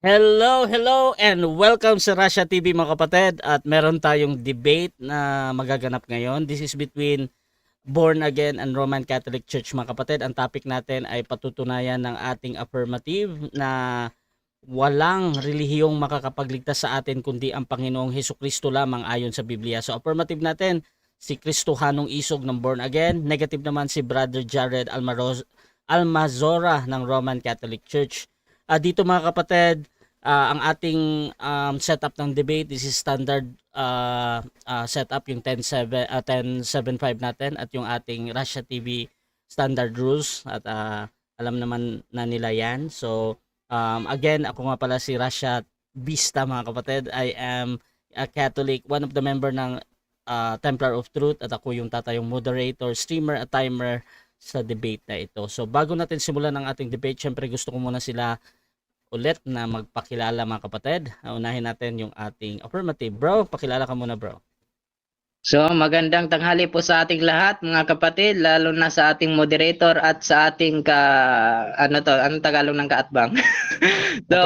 Hello, hello, and welcome sa Russia TV mga kapatid. At meron tayong debate na magaganap ngayon. This is between Born Again and Roman Catholic Church mga kapatid. Ang topic natin ay patutunayan ng ating affirmative na walang relihiyong makakapagligtas sa atin kundi ang Panginoong Hesukristo lamang ayon sa Biblia. So affirmative natin, si Kristohanong Isog ng Born Again. Negative naman si Brother Jared Almazora ng Roman Catholic Church. Dito mga kapatid, ang ating setup ng debate, this is standard setup, yung 10.7.5 natin at yung ating Russia TV standard rules at alam naman na nila yan. So again, ako nga pala si Russia Vista mga kapatid. I am a Catholic, one of the member ng Templar of Truth, at ako yung tatayong moderator, streamer at timer sa debate na ito. So bago natin simulan ang ating debate, syempre gusto ko muna sila ulit na magpakilala mga kapatid. Unahin natin yung ating affirmative. Bro, pakilala ka muna bro. So magandang tanghali po sa ating lahat mga kapatid, lalo na sa ating moderator at sa ating anong Tagalog ng kaatbang. So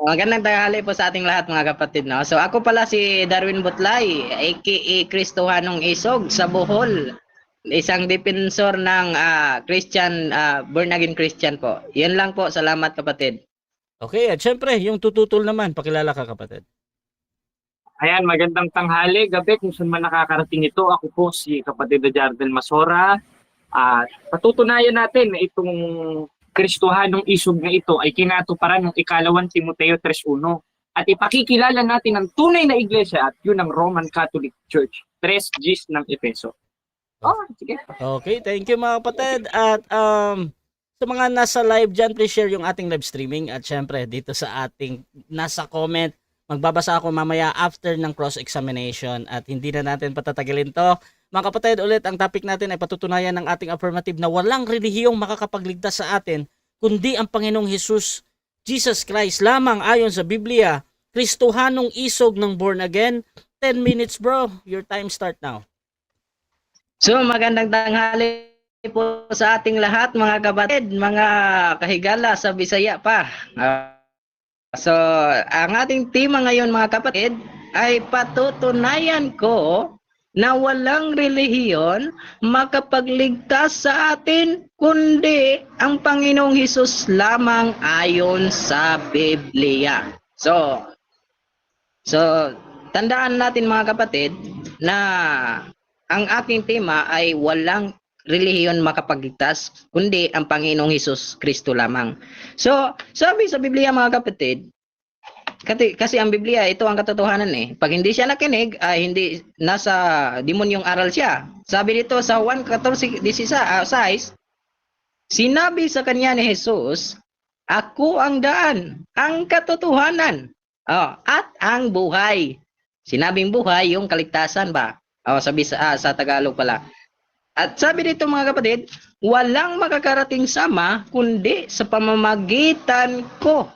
magandang tanghali po sa ating lahat mga kapatid, no. So ako pala si Darwin Butlay, aka Kristohanong Isog sa Bohol. Isang defensor ng Christian, born again Christian po. Yan lang po. Salamat kapatid. Okay, at syempre, yung tututol naman, pakilala ka kapatid. Ayan, magandang tanghali, gabi kung saan man nakakarating ito. Ako po si kapatid na Jardel Masora. Patutunayan natin na itong Kristohanong Isog na ito ay kinatuparan ng ikalawang Timoteo 3:1. At ipakikilala natin ang tunay na iglesia at yun ang Roman Catholic Church. 3 Gs ng Efeso. Sige. Okay, thank you mga kapatid. At sa mga nasa live dyan, please share yung ating live streaming. At syempre, dito sa ating nasa comment, magbabasa ako mamaya after ng cross-examination. At hindi na natin patatagalin to. Mga kapatid, ulit, ang topic natin ay patutunayan ng ating affirmative na walang relihiyong makakapagligtas sa atin, kundi ang Panginoong Jesus Christ lamang ayon sa Biblia. Kristohanong Isog ng Born Again. 10 minutes bro, your time start now. So magandang tanghali po sa ating lahat mga kapatid, mga kahigala sa Bisaya pa. So ang ating tema ngayon mga kapatid ay patutunayan ko na walang relihiyon makapagligtas sa atin kundi ang Panginoong Hesus lamang ayon sa Biblia. So tandaan natin mga kapatid na ang aking tema ay walang relihiyon makapagligtas kundi ang Panginoong Hesus Kristo lamang. So, sabi sa Biblia mga kapatid, kasi ang Biblia ito ang katotohanan eh. Pag hindi siya nakinig, hindi nasa demonyong aral siya. Sabi dito sa 1:14-16, sinabi sa kanya ni Jesus, ako ang daan, ang katotohanan, at ang buhay. Sinabing buhay, yung kaligtasan ba? Sabi sa Tagalog pala. At sabi dito mga kapatid, walang makakarating sama kundi sa pamamagitan ko.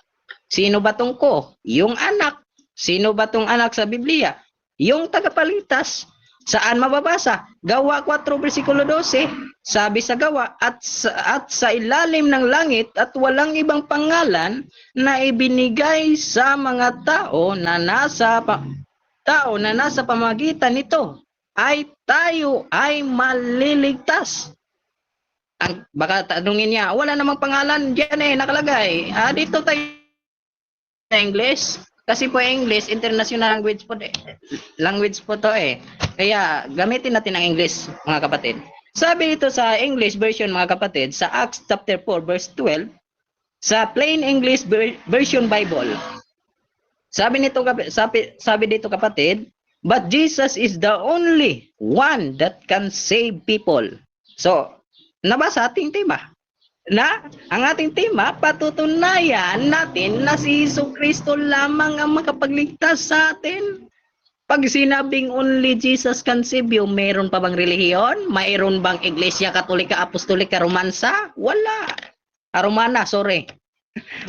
Sino ba tong ko? Yung anak. Sino ba tong anak sa Biblia? Yung tagapalitas. Saan mababasa? Gawa 4:12. Sabi sa gawa, at sa ilalim ng langit at walang ibang pangalan na ibinigay sa mga tao na nasa pamamagitan nito ay tayo ay maliligtas. Baka tanungin niya, wala namang pangalan diyan nakalagay. Dito tayo sa English. Kasi po English, international language po to Kaya gamitin natin ang English mga kapatid. Sabi dito sa English version mga kapatid, sa Acts chapter 4 verse 12, sa Plain English Version Bible. Sabi dito kapatid, but Jesus is the only one that can save people. So, nabasa ating tema. Ang ating tema, patutunayan natin na si Jesucristo lamang ang makapagligtas sa atin. Pag sinabing only Jesus can save you, mayroon pa bang relihiyon? Mayroon bang Iglesia Katolika, Apostolika, Romansa? Wala. Romana, sorry.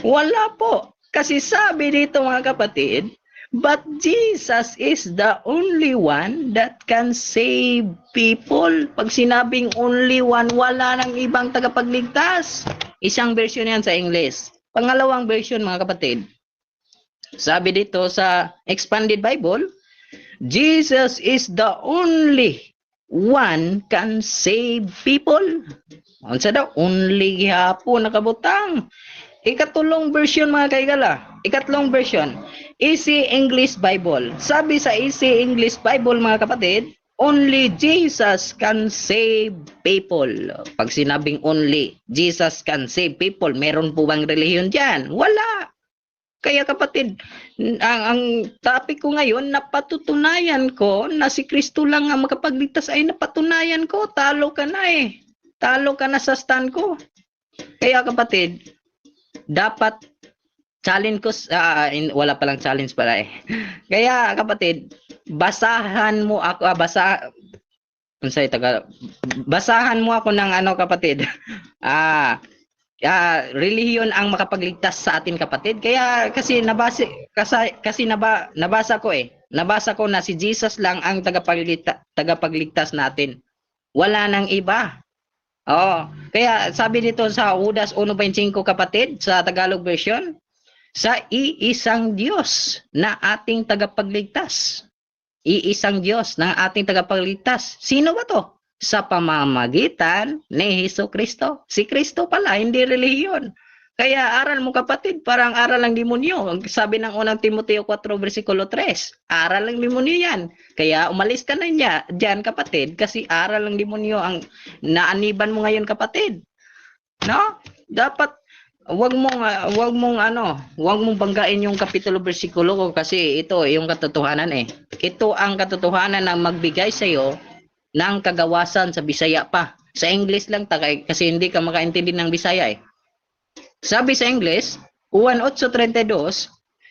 Wala po. Kasi sabi dito mga kapatid, but Jesus is the only one that can save people. Pag sinabing only one, wala nang ibang tagapagligtas. Isang version yan sa English. pangalawang version mga kapatid, sabi dito sa Expanded Bible, Jesus is the only one can save people. Unsa daw? Only gihapon nakabutang. Ikatulong version mga kaigala. Ikatlong version, Easy English Bible. Sabi sa Easy English Bible mga kapatid, only Jesus can save people. Pag sinabing only, Jesus can save people, meron po bang relihiyon dyan? Wala. Kaya kapatid, ang topic ko ngayon, napatutunayan ko na si Kristo lang ang makapagligtas, ay napatunayan ko, talo ka na eh. Talo ka na sa stand ko. Kaya kapatid, dapat challenge ko, wala palang challenge pala eh. Kaya kapatid, basahan mo ako, basahan mo ako ng ano kapatid, relihiyon ang makapagligtas sa atin kapatid. Kaya kasi nabasa ko eh. Nabasa ko na si Jesus lang ang tagapagligtas natin. Wala nang iba. Oh, kaya sabi dito sa Judas 1:25 kapatid sa Tagalog version, sa iisang Diyos na ating tagapagligtas. Iisang Diyos na ating tagapagligtas. Sino ba to? Sa pamamagitan ni Jesucristo. Si Kristo pala, hindi relihiyon. Kaya aral mo kapatid, parang aral ng demonyo. Sabi ng unang Timoteo 4 versikulo 3, aral ng demonyo yan. Kaya umalis ka na dyan kapatid, kasi aral ng demonyo ang naaniban mo ngayon kapatid. No? Dapat wag mong banggain yung kapitulo bersikulo ko, kasi ito yung katotohanan eh. Ito ang katotohanan na magbigay sa iyo ng kagawasan sa Bisaya pa. Sa English lang kasi hindi ka makaintindi ng Bisaya eh. Sabi sa English, Juan 8:32,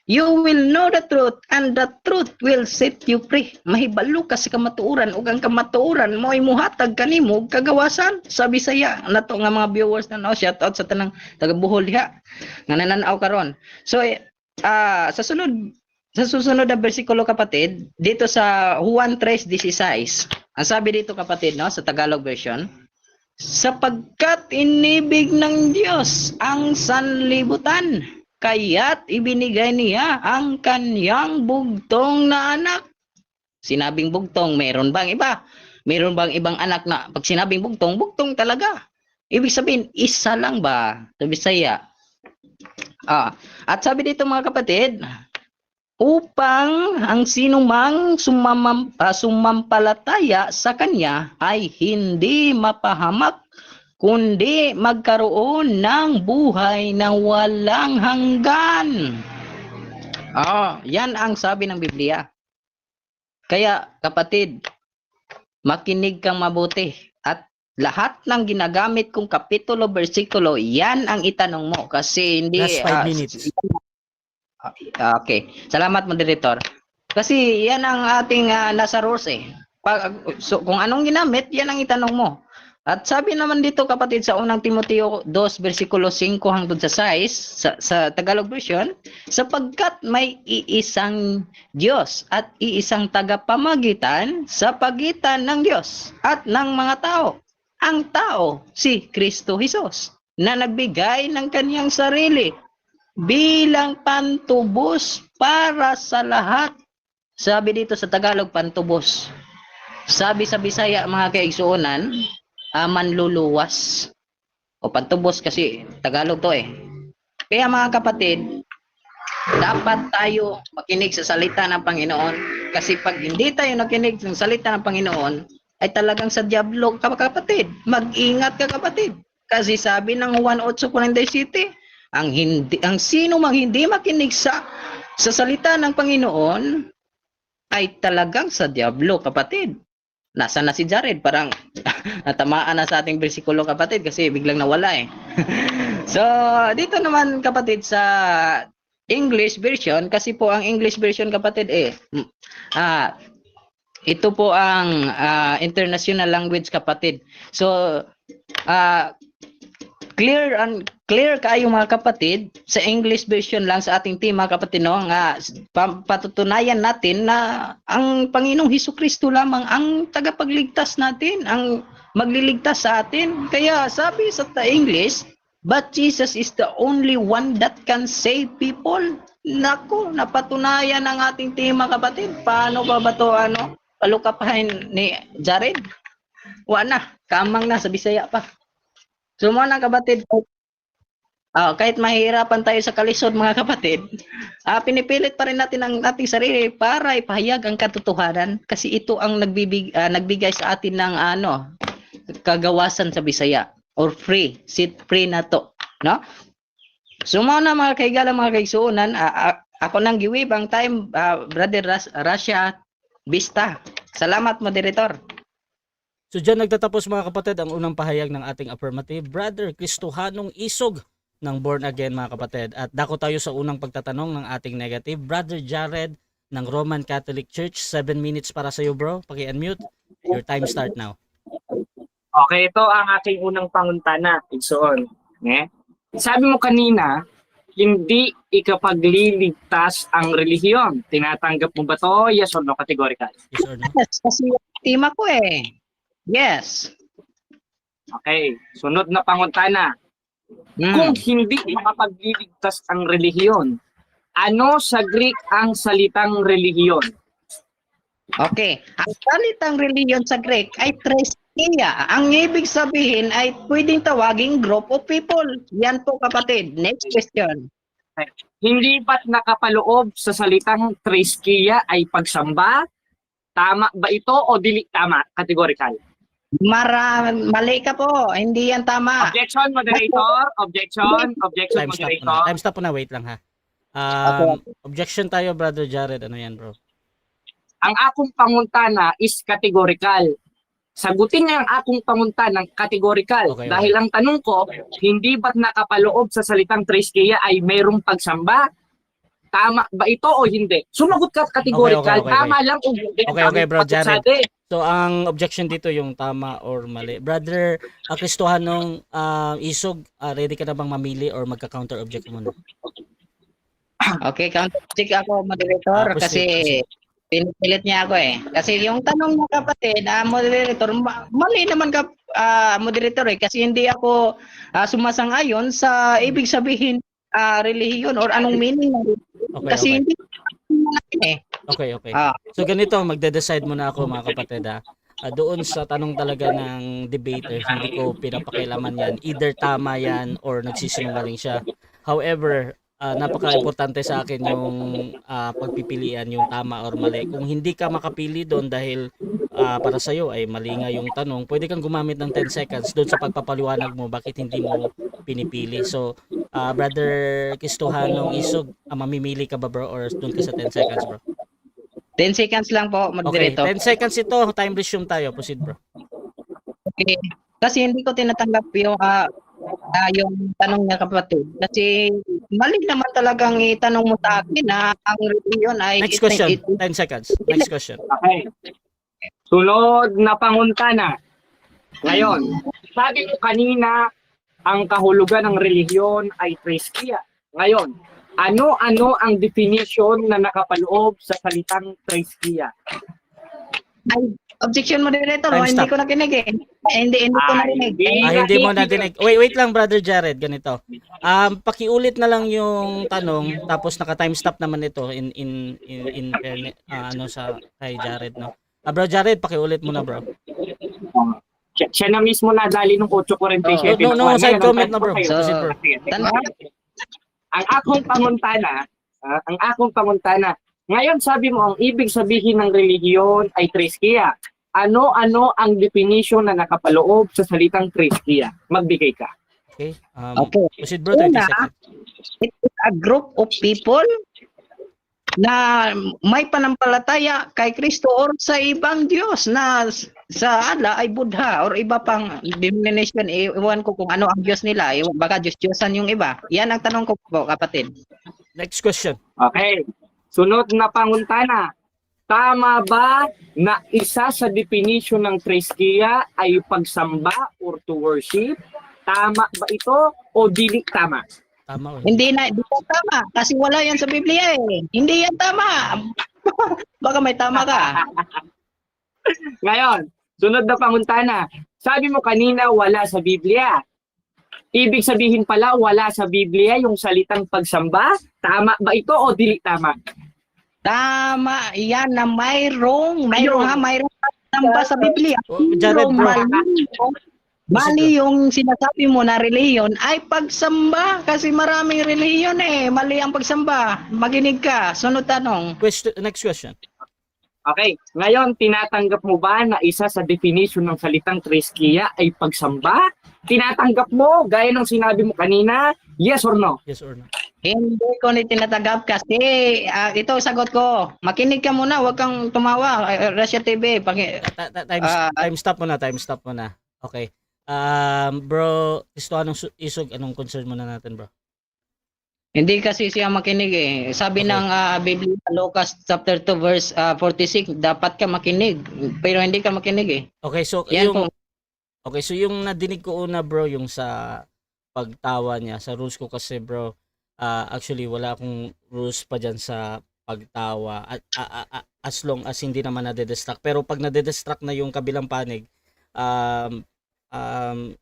you will know the truth and the truth will set you free. Mahibalo ka sa kamatuoran ug ang kamatuoran mo'y muhatag kanimo kagawasan sa Bisaya. Nato nga mga viewers na shout out sa tanang taga Bohol diha nga nananaw karon. So sa susunod na bersikulo kapatid, dito sa Juan 3:16, ang sabi dito kapatid sa Tagalog version, sapagkat inibig ng Diyos ang sanlibutan, kaya't ibinigay niya ang kanyang bugtong na anak. Sinabing bugtong, meron bang iba? Meron bang ibang anak na pag sinabing bugtong, bugtong talaga? Ibig sabihin, isa lang ba? Sa Bisaya. At sabi dito mga kapatid, upang ang sinumang sumampalataya sa kanya ay hindi mapahamak, kundi magkaroon ng buhay na walang hanggan. Yan ang sabi ng Biblia. Kaya kapatid, makinig kang mabuti at lahat ng ginagamit kong kapitulo, bersikulo, yan ang itanong mo kasi hindi... Last 5 minutes. Okay. Salamat, moderator. Kasi yan ang ating nasa rules eh. So, kung anong ginamit, yan ang itanong mo. At sabi naman dito kapatid sa unang Timoteo 2 versikulo 5 hangtod sa 6 sa Tagalog version, sapagkat may iisang Diyos at iisang tagapamagitan sa pagitan ng Diyos at ng mga tao. Ang tao, si Kristo Jesus, na nagbigay ng kaniyang sarili bilang pantubos para sa lahat. Sabi dito sa Tagalog, pantubos. Sabi sa Bisaya, mga kaigsuonan, manluluwas. O pantubos kasi Tagalog to eh. Kaya mga kapatid, dapat tayo makinig sa salita ng Panginoon. Kasi pag hindi tayo nakinig sa salita ng Panginoon, ay talagang sa diablo ka kapatid. Mag-ingat ka kapatid. Kasi sabi ng Juan 8:47, ang sino mang hindi makinig sa salita ng Panginoon ay talagang sa diablo kapatid. Nasaan na si Jared? Parang natamaan na sa ating bersikulo kapatid kasi biglang nawala eh. So dito naman kapatid sa English version, kasi po ang English version kapatid ito po ang international language kapatid. So clear kayo mga kapatid sa English version lang sa ating team mga kapatid nga patutunayan natin na ang Panginoong Hesukristo lamang ang tagapagligtas natin, ang magliligtas sa atin. Kaya sabi sa English, But Jesus is the only one that can save people. Naku, napatunayan ng ating team mga kapatid. Paano ba to palukapahin ni Jared? Wala, kamang na sa Bisaya pa. So mga kapatid, kahit mahirapan tayo sa kalisod mga kapatid, pinipilit pa rin natin ang ating sarili para ipahayag ang katotohanan kasi ito ang nagbigay sa atin ng kagawasan sa Bisaya or set free na to, no? So na mga kaigala, mga kaigsuunan, ako nang giwib ang time, Brother Russia Vista. Salamat, moderator. So dyan nagtatapos mga kapatid ang unang pahayag ng ating affirmative, Brother Kristohanong Isog ng Born Again mga kapatid. At dako tayo sa unang pagtatanong ng ating negative, Brother Jared ng Roman Catholic Church. 7 minutes para sa iyo bro, paki-unmute. Your time start now. Okay, ito ang aking unang panguntana, Igsoon. Sabi mo kanina, hindi ikapagliligtas ang relihiyon. Tinatanggap mo ba to? Yes or no? Categorical. Yes or no? Yes, kasi tema ko eh. Yes. Okay, sunod na panguntana. Kung hindi makapagliligtas ang relihiyon, ano sa Greek ang salitang relihiyon? Okay. Ang salitang reliyon sa Greek ay treskia. Ang ibig sabihin ay pwedeng tawaging group of people. Yan po kapatid. Next question. Hindi ba't nakapaloob sa salitang treskia ay pagsamba? Tama ba ito o dili tama? Categorical. Mali ka po. Hindi yan tama. Objection, moderator. Objection, Time stop moderator. na. Time stop na, wait lang ha. Objection tayo Brother Jared, ano yan bro? Ang akong panguntana is categorical. Sagutin niya ang akong panguntanang categorical. Okay, Dahil ang tanong ko, hindi ba't nakapaloob sa salitang treskia ay mayroong pagsamba? Tama ba ito o hindi? Sumagot ka categorical. Okay. Tama lang o hindi. Okay, bro, Jared. Sabi. So ang objection dito yung tama or mali. Brother Kristohanong Isog, ready ka na bang mamili or magka-counter object muna? Okay, counter-check ako, moderator, kasi pinipilit niya ako eh. Kasi yung tanong mo kapatid, moderator, mali naman ka, moderator eh, kasi hindi ako sumasang-ayon sa ibig sabihin relihiyon or anong meaning ng relihiyon. Kasi hindi natin eh. Okay. So ganito, magde-decide muna ako mga kapatid ha. Doon sa tanong talaga ng debater, hindi ko pinapakialaman yan. Either tama yan or nagsisinungaling siya. However, napaka-importante sa akin yung pagpipilian, yung tama or mali. Kung hindi ka makapili doon dahil para sa iyo ay mali nga yung tanong, pwede kang gumamit ng 10 seconds doon sa pagpapaliwanag mo bakit hindi mo pinipili. So, Brother Kristohanong Isog, mamimili ka ba bro or doon ka sa 10 seconds bro? 10 seconds lang po, Okay, moderator. 10 seconds ito. Time resume tayo. Proceed bro. Okay. Kasi hindi ko tinatanggap yung tanong niya kapatid. Kasi mali naman talagang itanong mo sa akin na ang reliyon ay... Next question. 10 seconds. Next question. Okay. Sunod na panguntana. Ngayon, sabi ko kanina, ang kahulugan ng relihiyon ay treskia. Ngayon, ano-ano ang definition na nakapaloob sa salitang treskia? Ay, objection, moderator. Time Hindi stop. ko nakinig eh. Hindi ko narinig. Hindi mo nadinig. Wait lang Brother Jared, ganito. Pakiulit na lang yung tanong tapos naka-time stop naman ito in sa kay Jared no. Bro Jared, pakiulit mo na bro. Siya na mismo nadali ng 8:47. No, side comment na bro. So, Proceed, bro. Ang akong panguntana, ngayon sabi mo ang ibig sabihin ng relihiyon ay treskia. Ano-ano ang definition na nakapaloob sa salitang treskia? Magbigay ka. Okay. Okay. Proceed bro, 20 Una, seconds. it is a group of people na may panampalataya kay Kristo or sa ibang Diyos na sa ala ay Buddha or iba pang denomination. Iwan ko kung ano ang Diyos nila. Baka Diyos-Diyosan yung iba. Yan ang tanong ko po, kapatid. Next question. Okay. Sunod na panguntana. Tama ba na isa sa definition ng treskia ay pagsamba or to worship? Tama ba ito o dili tama? Tama. Hindi tama kasi wala yan sa Biblia eh. Hindi yan tama. Baka may tama ka. Ngayon, sunod na panguntana. Sabi mo kanina wala sa Biblia. Ibig sabihin pala, wala sa Biblia yung salitang pagsamba. Tama ba ito o dili tama? Tama, yan na mayroong Ayun. pagsamba sa Biblia. Jared, bro. Mali yung sinasabi mo na reliyon ay pagsamba kasi maraming reliyon mali ang pagsamba. Maginig ka, sunod tanong. Next question. Okay, ngayon tinatanggap mo ba na isa sa definition ng salitang treskia ay pagsamba? Tinatanggap mo gaya ng sinabi mo kanina? Yes or no? Yes or no? Hindi ko ni tinatanggap kasi ito sagot ko. Makinig ka muna, huwag kang tumawa. Russia TV. Time stop muna. Okay. Bro, gusto anong isog, anong concern muna natin, bro? Hindi kasi siya makinig Sabi Okay. ng Biblia, Lucas chapter 2 verse 46, dapat ka makinig. Pero hindi ka makinig Okay, so Yan yung po. Okay, so yung nadinig ko una, bro, yung sa pagtawa niya sa rules ko kasi, bro, actually wala akong rules pa diyan sa pagtawa at as long as hindi naman nade-distract. Pero pag nade-distract na yung kabilang panig,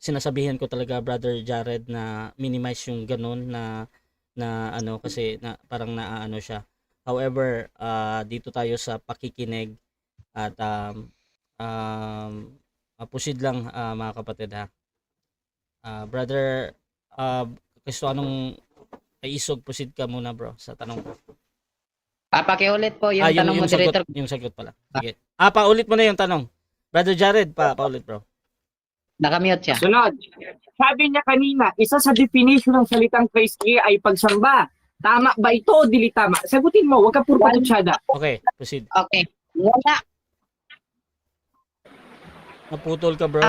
sinasabihan ko talaga, Brother Jared, na minimize yung ganun na ano kasi na parang naaano siya. However, dito tayo sa pakikinig at proceed lang, mga kapatid, ha. Brother, gusto anong isog, proceed ka muna, bro, sa tanong ko. Pakiulit po yung tanong mo, Director. Yung sagot pala. Sige. Paulit mo na yung tanong. Brother Jared, paulit, bro. Nakamute siya. Sunod. Sabi niya kanina, isa sa definition ng salitang treskia ay pagsamba. Tama ba ito o dili tama? Sagutin mo, huwag ka puro patutsada. Okay, proceed. Okay. Wala Naputol ka, bro.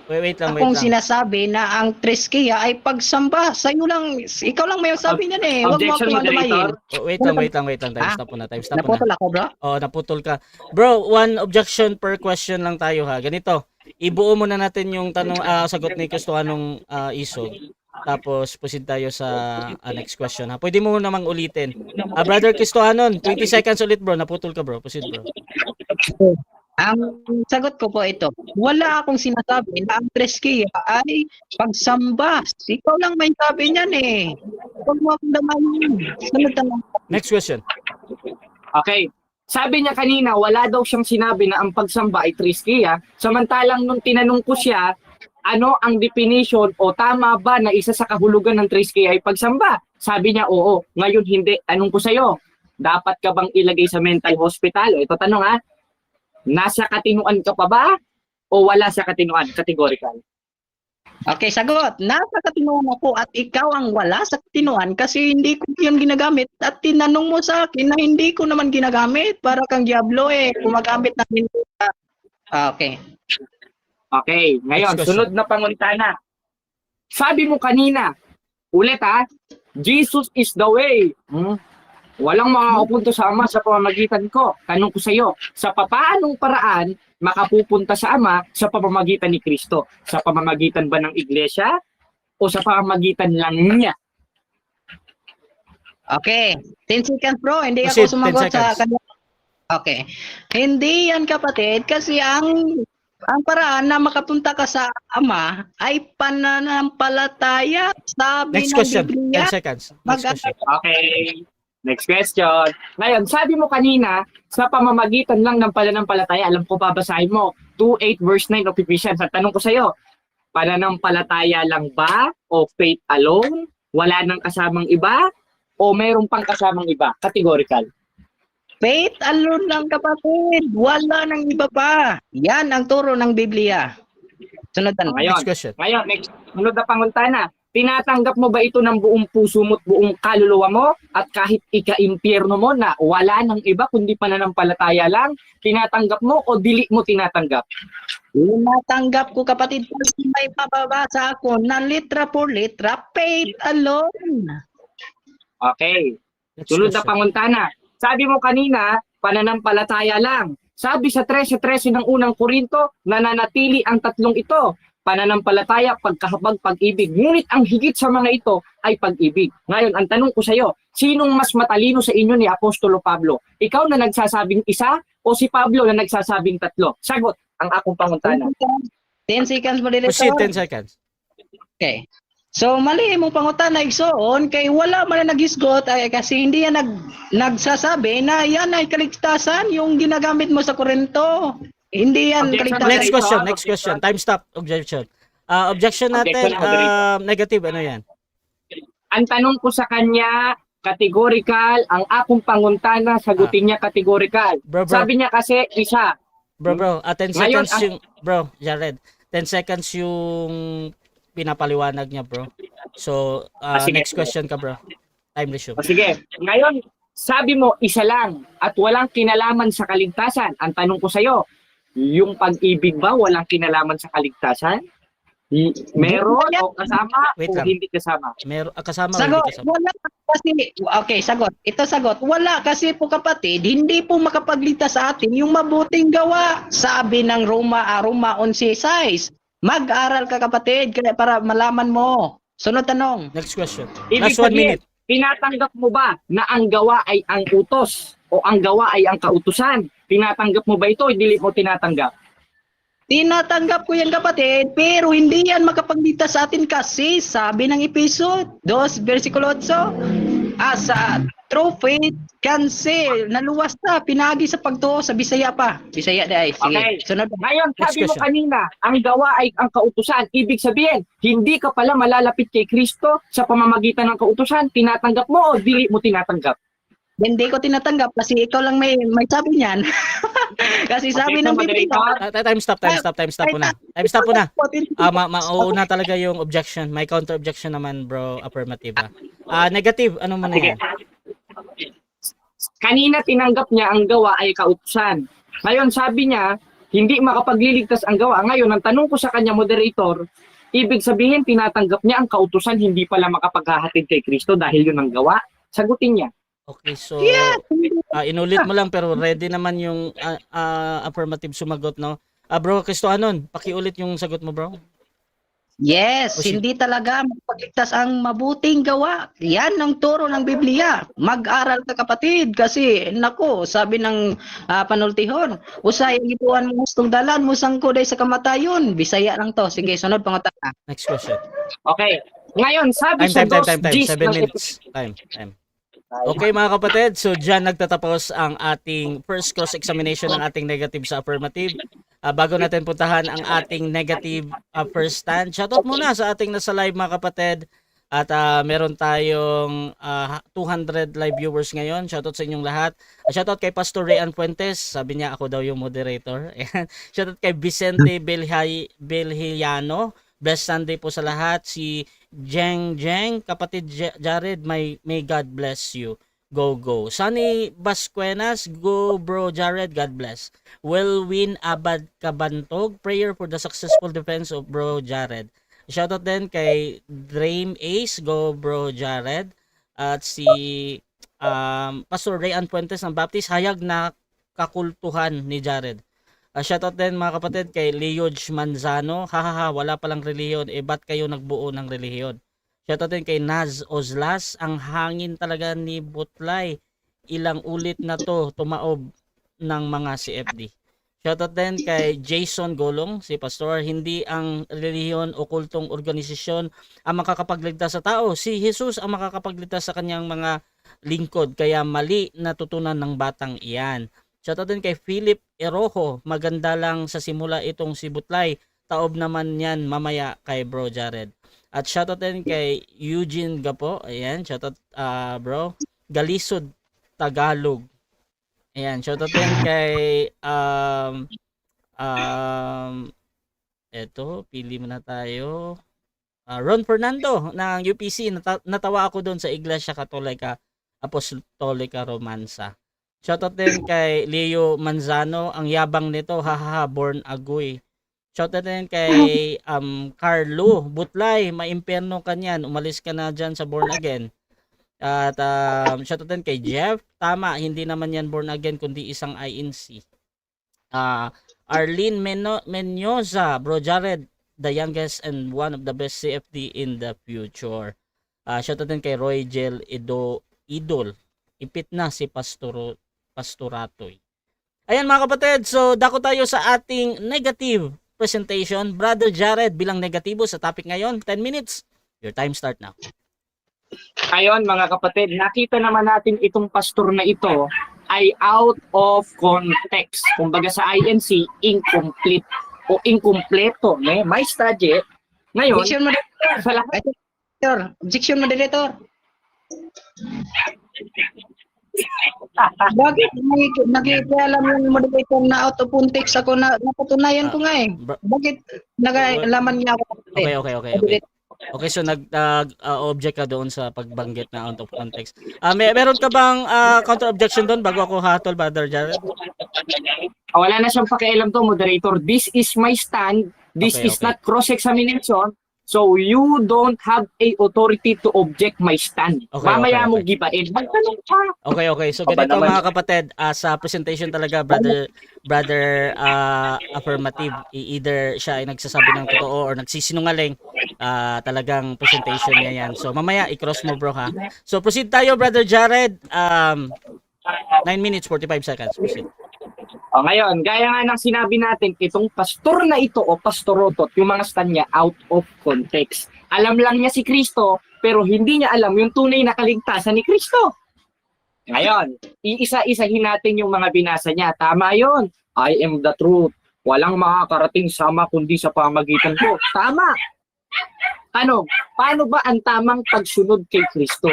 Wait lang. akong sinasabi na ang treskia ay pagsamba. Sa'yo lang, ikaw lang may sabi niyan Huwag mo Objection, akong moderator. Oh, wait lang. Time stop muna. Naputol ako, bro. Oh, naputol ka. Bro, one objection per question lang tayo, ha. Ganito. Ibuo muna natin yung tanong, sagot ni Kristo anong isog. Tapos proceed tayo sa next question, ha. Pwede mo namang ulitin. Brother Cristohanon, 20 seconds ulit, bro. Naputol ka, bro. Proceed, bro. Ang sagot ko po ito, wala akong sinasabi na ang treskia ay pagsamba. Ikaw lang may sabi niyan Huwag mo akong damayin. Sunod tanong. Next question. Okay. Sabi niya kanina, wala daw siyang sinabi na ang pagsamba ay treskia. Samantalang nung tinanong ko siya, ano ang definition o tama ba na isa sa kahulugan ng treskia ay pagsamba? Sabi niya, oo. Ngayon hindi. Tanong ko sa'yo, dapat ka bang ilagay sa mental hospital? Ito tanong, nasa katinuan ka pa ba o wala sa katinuan? Categorical. Okay, sagot. Nasa katinuan ako at ikaw ang wala sa katinuan kasi hindi ko yun ginagamit. At tinanong mo sa akin na hindi ko naman ginagamit. Para kang diablo gumagamit na hindi ka. Okay. Okay, ngayon, Next question. sunod na panguntana. Sabi mo kanina, ulit Jesus is the way. Walang makakapunta sa Ama sa pamamagitan ko. Tanong ko sa iyo, sa papaanong paraan makapupunta sa Ama sa pamamagitan ni Kristo? Sa pamamagitan ba ng iglesia o sa pamamagitan lang niya? Okay. 10 seconds, bro. Hindi Proceed, ako sumagot 10 sa seconds. kanya. Okay. Hindi yan, kapatid, kasi ang paraan na makapunta ka sa Ama ay pananampalataya. Sabi Next ng question. Biblia. 10 seconds. Next question. Okay. Next question. Ngayon, sabi mo kanina, sa pamamagitan lang ng pananampalataya, alam ko babasahin mo, 2:8 verse 9 of Ephesians. At tanong ko sa iyo, pananampalataya lang ba o faith alone? Wala nang kasamang iba o mayroong pang kasamang iba? Categorical. Faith alone lang, kapatid. Wala nang iba pa. Yan ang turo ng Biblia. Sunod tanong. Next question. Ngayon, next, sunod na panguntana. Tinatanggap mo ba ito ng buong puso mo at buong kaluluwa mo at kahit ika-impyerno mo na wala nang iba kundi pananampalataya lang, tinatanggap mo o dili mo tinatanggap? Tinatanggap ko, kapatid, kasi may papabasa ako na litra por litra, faith alone. Okay. Next Sunod na question. panguntana. Sabi mo kanina, pananampalataya lang. Sabi sa 13:13 ng unang Korinto, nananatili ang tatlong ito. Pananampalataya, pagkahabag, pag-ibig. Ngunit ang higit sa mga ito ay pag-ibig. Ngayon, ang tanong ko sa iyo, sinong mas matalino sa inyo ni Apostolo Pablo? Ikaw na nagsasabing isa o si Pablo na nagsasabing tatlo? Sagot ang akong panguntana. 10 seconds mo, Proceed, Director. 10 seconds. Okay. So mali mo pangutan na igsoon kay wala man na nagisgot ay kasi hindi yan nagsasabi na yan ay kaligtasan yung ginagamit mo sa kurento. Hindi yan Objection, kaligtasan. Next Moderator, question, next objection. question. Time stop. Objection. Objection natin, Objection, moderator. negative. Ano yan? Ang tanong ko sa kanya, categorical. Ang akong panguntana, sagutin niya categorical. Bro, bro. Sabi niya kasi isa. Bro, 10 Ngayon, seconds yung, bro, Jared, 10 seconds yung pinapaliwanag niya, bro. So, Sige. next question ka, bro. Time resume. O sige, ngayon, sabi mo isa lang at walang kinalaman sa kaligtasan. Ang tanong ko sa'yo, yung pag-ibig ba walang kinalaman sa kaligtasan? Meron o kasama Wait o lang. hindi kasama? Kasama o Sagot, hindi kasama? wala kasi, okay, sagot. Ito sagot, wala kasi po kapatid, hindi po makapagligtas sa atin yung mabuting gawa. Sabi ng Roma 11:6. Mag-aral ka kapatid kaya para malaman mo. Sunod tanong. Next question. Ibig Last 1 sabihin, minute. tinatanggap mo ba na ang gawa ay ang utos o ang gawa ay ang kautusan? Tinatanggap mo ba ito o hindi mo tinatanggap? Tinatanggap ko yan kapatid, pero hindi yan makapagligtas sa atin kasi sabi ng Episo 2 versikulo 8, sa true faith cancel, naluwas na, pinagi sa pagtuo sa Bisaya pa. Bisaya dahil. Sige, Okay. sunod. Ngayon, Next sabi mo question. kanina, ang gawa ay ang kautusan. Ibig sabihin, hindi ka pala malalapit kay Kristo sa pamamagitan ng kautusan. Tinatanggap mo o dili mo tinatanggap? Hindi ko tinatanggap kasi ikaw lang may sabi niyan. Kasi sabi ng Biblia. Moderator. Time stop po na. Time stop po na. Mauuna talaga yung objection. May counter objection naman, bro. Affirmative. Negative. Ano mo na Sige. yan? Kanina tinanggap niya ang gawa ay kautusan. Ngayon sabi niya, hindi makapagliligtas ang gawa. Ngayon, ang tanong ko sa kanya, moderator, ibig sabihin tinatanggap niya ang kautusan, hindi pala makapaghahatid kay Kristo dahil yun ang gawa? Sagutin niya. Okay, so Yeah. inulit mo lang pero ready naman yung affirmative sumagot, no? Bro, Kristohanon, pakiulit yung sagot mo, bro. Yes, O, hindi talaga magpagligtas ang mabuting gawa. Yan ang turo ng Biblia. Mag-aral ka kapatid kasi nako, sabi ng panultihon, usay gipuan mo gustong dalan mo sangko day sa kamatayon. Bisaya lang to. Sige, sunod pangutana. Next question. Okay. Ngayon, sabi sa Time. 2 7 minutes. Time. Okay mga kapatid, so dyan nagtatapos ang ating first cross-examination ng ating negative sa affirmative. Bago natin puntahan ang ating negative first stand, shoutout muna sa ating nasa live mga kapatid. At meron tayong 200 live viewers ngayon. Shoutout sa inyong lahat. Shoutout kay Pastor Rayan Fuentes. Sabi niya ako daw yung moderator. Ayan. Shoutout kay Vicente Belhiano. Blessed Sunday po sa lahat. Si Jeng, kapatid Jared, may God bless you. Go. Sunny Basquenas, go bro Jared, God bless. Win Abad Kabantog, prayer for the successful defense of bro Jared. Shoutout din kay Dream Ace, go bro Jared. At si Pastor Rayan Fuentes ng Baptist, hayag na kakultuhan ni Jared. Shoutout din mga kapatid kay Leoj Manzano. Hahaha, wala palang relihiyon. Ba't kayo nagbuo ng relihiyon? Shoutout din kay Naz Ozlas. Ang hangin talaga ni Butlay. Ilang ulit na to tumaob ng mga CFD. Shoutout din kay Jason Golong, si Pastor. Hindi ang relihiyon o kultong organisasyon ang makakapagligtas sa tao. Si Jesus ang makakapagligtas sa kanyang mga lingkod. Kaya mali natutunan ng batang iyan. Shoutout din kay Philip Erojo. Maganda lang sa simula itong si Butlay. Taob naman yan mamaya kay Bro Jared. At shoutout din kay Eugene Gapo. Ayan, shoutout bro. Galisod Tagalog. Ayan, shoutout din kay eto, pili muna tayo. Ron Fernando ng UPC. Natawa ako doon sa Iglesia Katolika Apostolika Romansa. Shoutout din kay Leo Manzano, ang yabang nito, hahaha, born agoy. Shoutout din kay Carlo Butlay, maimperno ka niyan, umalis ka na dyan sa born again. At shoutout din kay Jeff, tama, hindi naman yan born again, kundi isang INC. Arlene Menyoza, Bro Jared, the youngest and one of the best CFD in the future. Shoutout din kay Roy Gel Idol, ipit na si Pastoratoy. Ayan mga kapatid, so dako tayo sa ating negative presentation. Brother Jared, bilang negatibo sa topic ngayon, 10 minutes. Your time start now. Ayon mga kapatid, nakita naman natin itong pastor na ito ay out of context. Kumbaga sa INC, incomplete o incompleto. May study. Ngayon, Objection, sa lahat moderator. Objection, moderator. Bakit nag-alam yung moderator na out of context ako na napatunayan ko nga eh. Bakit nag-alaman niya ako? Okay. Okay, so object ka doon sa pagbanggit na out of context. Meron ka bang counter objection doon bago ako hatol, Brother Jared? Wala na siyang pakialam to, moderator. This is my stand. This is not cross-examination. So you don't have a authority to object my stand. Mamaya mo gibain. Magtanong ka. Okay. So ganito mga kapatid, sa presentation talaga, brother affirmative, either siya ay nagsasabi ng totoo or nagsisinungaling, talagang presentation niya yan. So mamaya i-cross mo, bro, ha. So proceed tayo, Brother Jared. 9 minutes 45 seconds. Proceed. Ngayon, gaya nga ng sinabi natin, itong pastor na ito o pastorotot, yung mga stand niya out of context. Alam lang niya si Kristo, pero hindi niya alam yung tunay na kaligtasan ni Kristo. Ngayon, iisa-isahin natin yung mga binasa niya. Tama yon. I am the truth. Walang makakarating sama kundi sa pamagitan ko. Tama. Paano ba ang tamang pagsunod kay Kristo?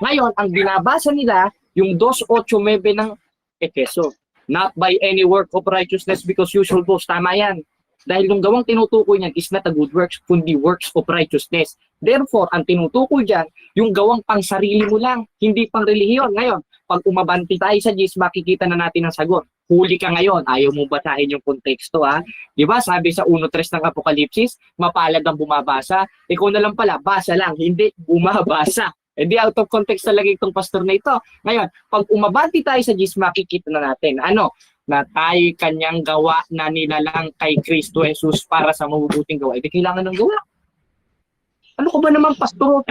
Ngayon, ang binabasa nila, yung 2:8-9 ng Efeso. Not by any work of righteousness because you shall boast. Tama yan. Dahil yung gawang tinutukoy niyan is not a good works, kundi works of righteousness. Therefore, ang tinutukoy dyan, yung gawang pang sarili mo lang, hindi pang relihiyon. Ngayon, pag umabanti tayo sa GIS, makikita na natin ang sagot. Huli ka ngayon, ayaw mo basahin yung konteksto, ha? Di ba, sabi sa 1:3 ng Apokalipsis, mapalad ang bumabasa. Ikaw na lang pala, basa lang, hindi bumabasa. Hindi out of context talaga itong pastor na ito. Ngayon, pag umabanti tayo sa GIS, makikita na natin, na tayo kanyang gawa na nilalang kay Kristo Jesus para sa mabubuting gawa. Hindi kailangan ng gawa. Ano ka ba naman, pastor?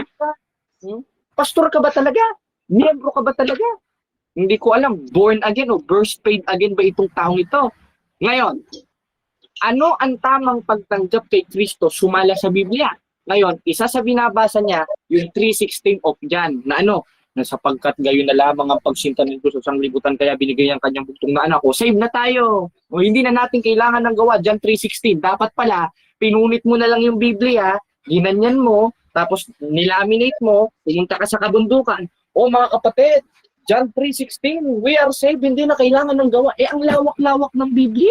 Pastor ka ba talaga? Miyembro ka ba talaga? Hindi ko alam, born again o birth paid again ba itong taong ito? Ngayon, ano ang tamang pagtanggap kay Kristo sumala sa Biblia? Ngayon, isa sa binabasa niya, yung 3:16 of John, na na sapagkat gayon na lamang ang pagsinta ng Diyos sa sanglibutan, kaya binigay ang kanyang bugtong na anak. O, save na tayo. O, hindi na natin kailangan ng gawa. John 3:16. Dapat pala, pinunit mo na lang yung Biblia, ginanyan mo, tapos nilaminate mo, pumunta ka sa kabundukan. O, mga kapatid, John 3:16, we are saved, hindi na kailangan ng gawa. Ang lawak-lawak ng Biblia.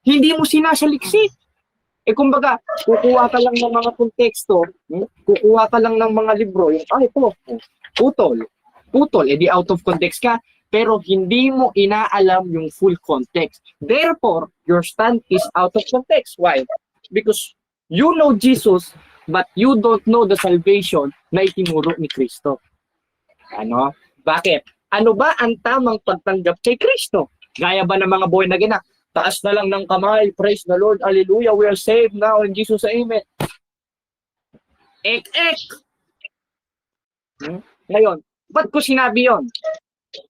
Hindi mo sinasaliksik. Kumbaga, kukuha ka lang ng mga konteksto, kukuha ka lang ng mga libro, putol, di out of context ka, pero hindi mo inaalam yung full context. Therefore, your stand is out of context. Why? Because you know Jesus, but you don't know the salvation na itinuro ni Kristo. Bakit? Ano ba ang tamang pagtanggap kay Kristo? Gaya ba ng mga boy na ginak? Taas na lang ng kamay, praise the Lord, hallelujah, we are saved now in Jesus, amen. Ek. Ngayon, ba't ko sinabi yon?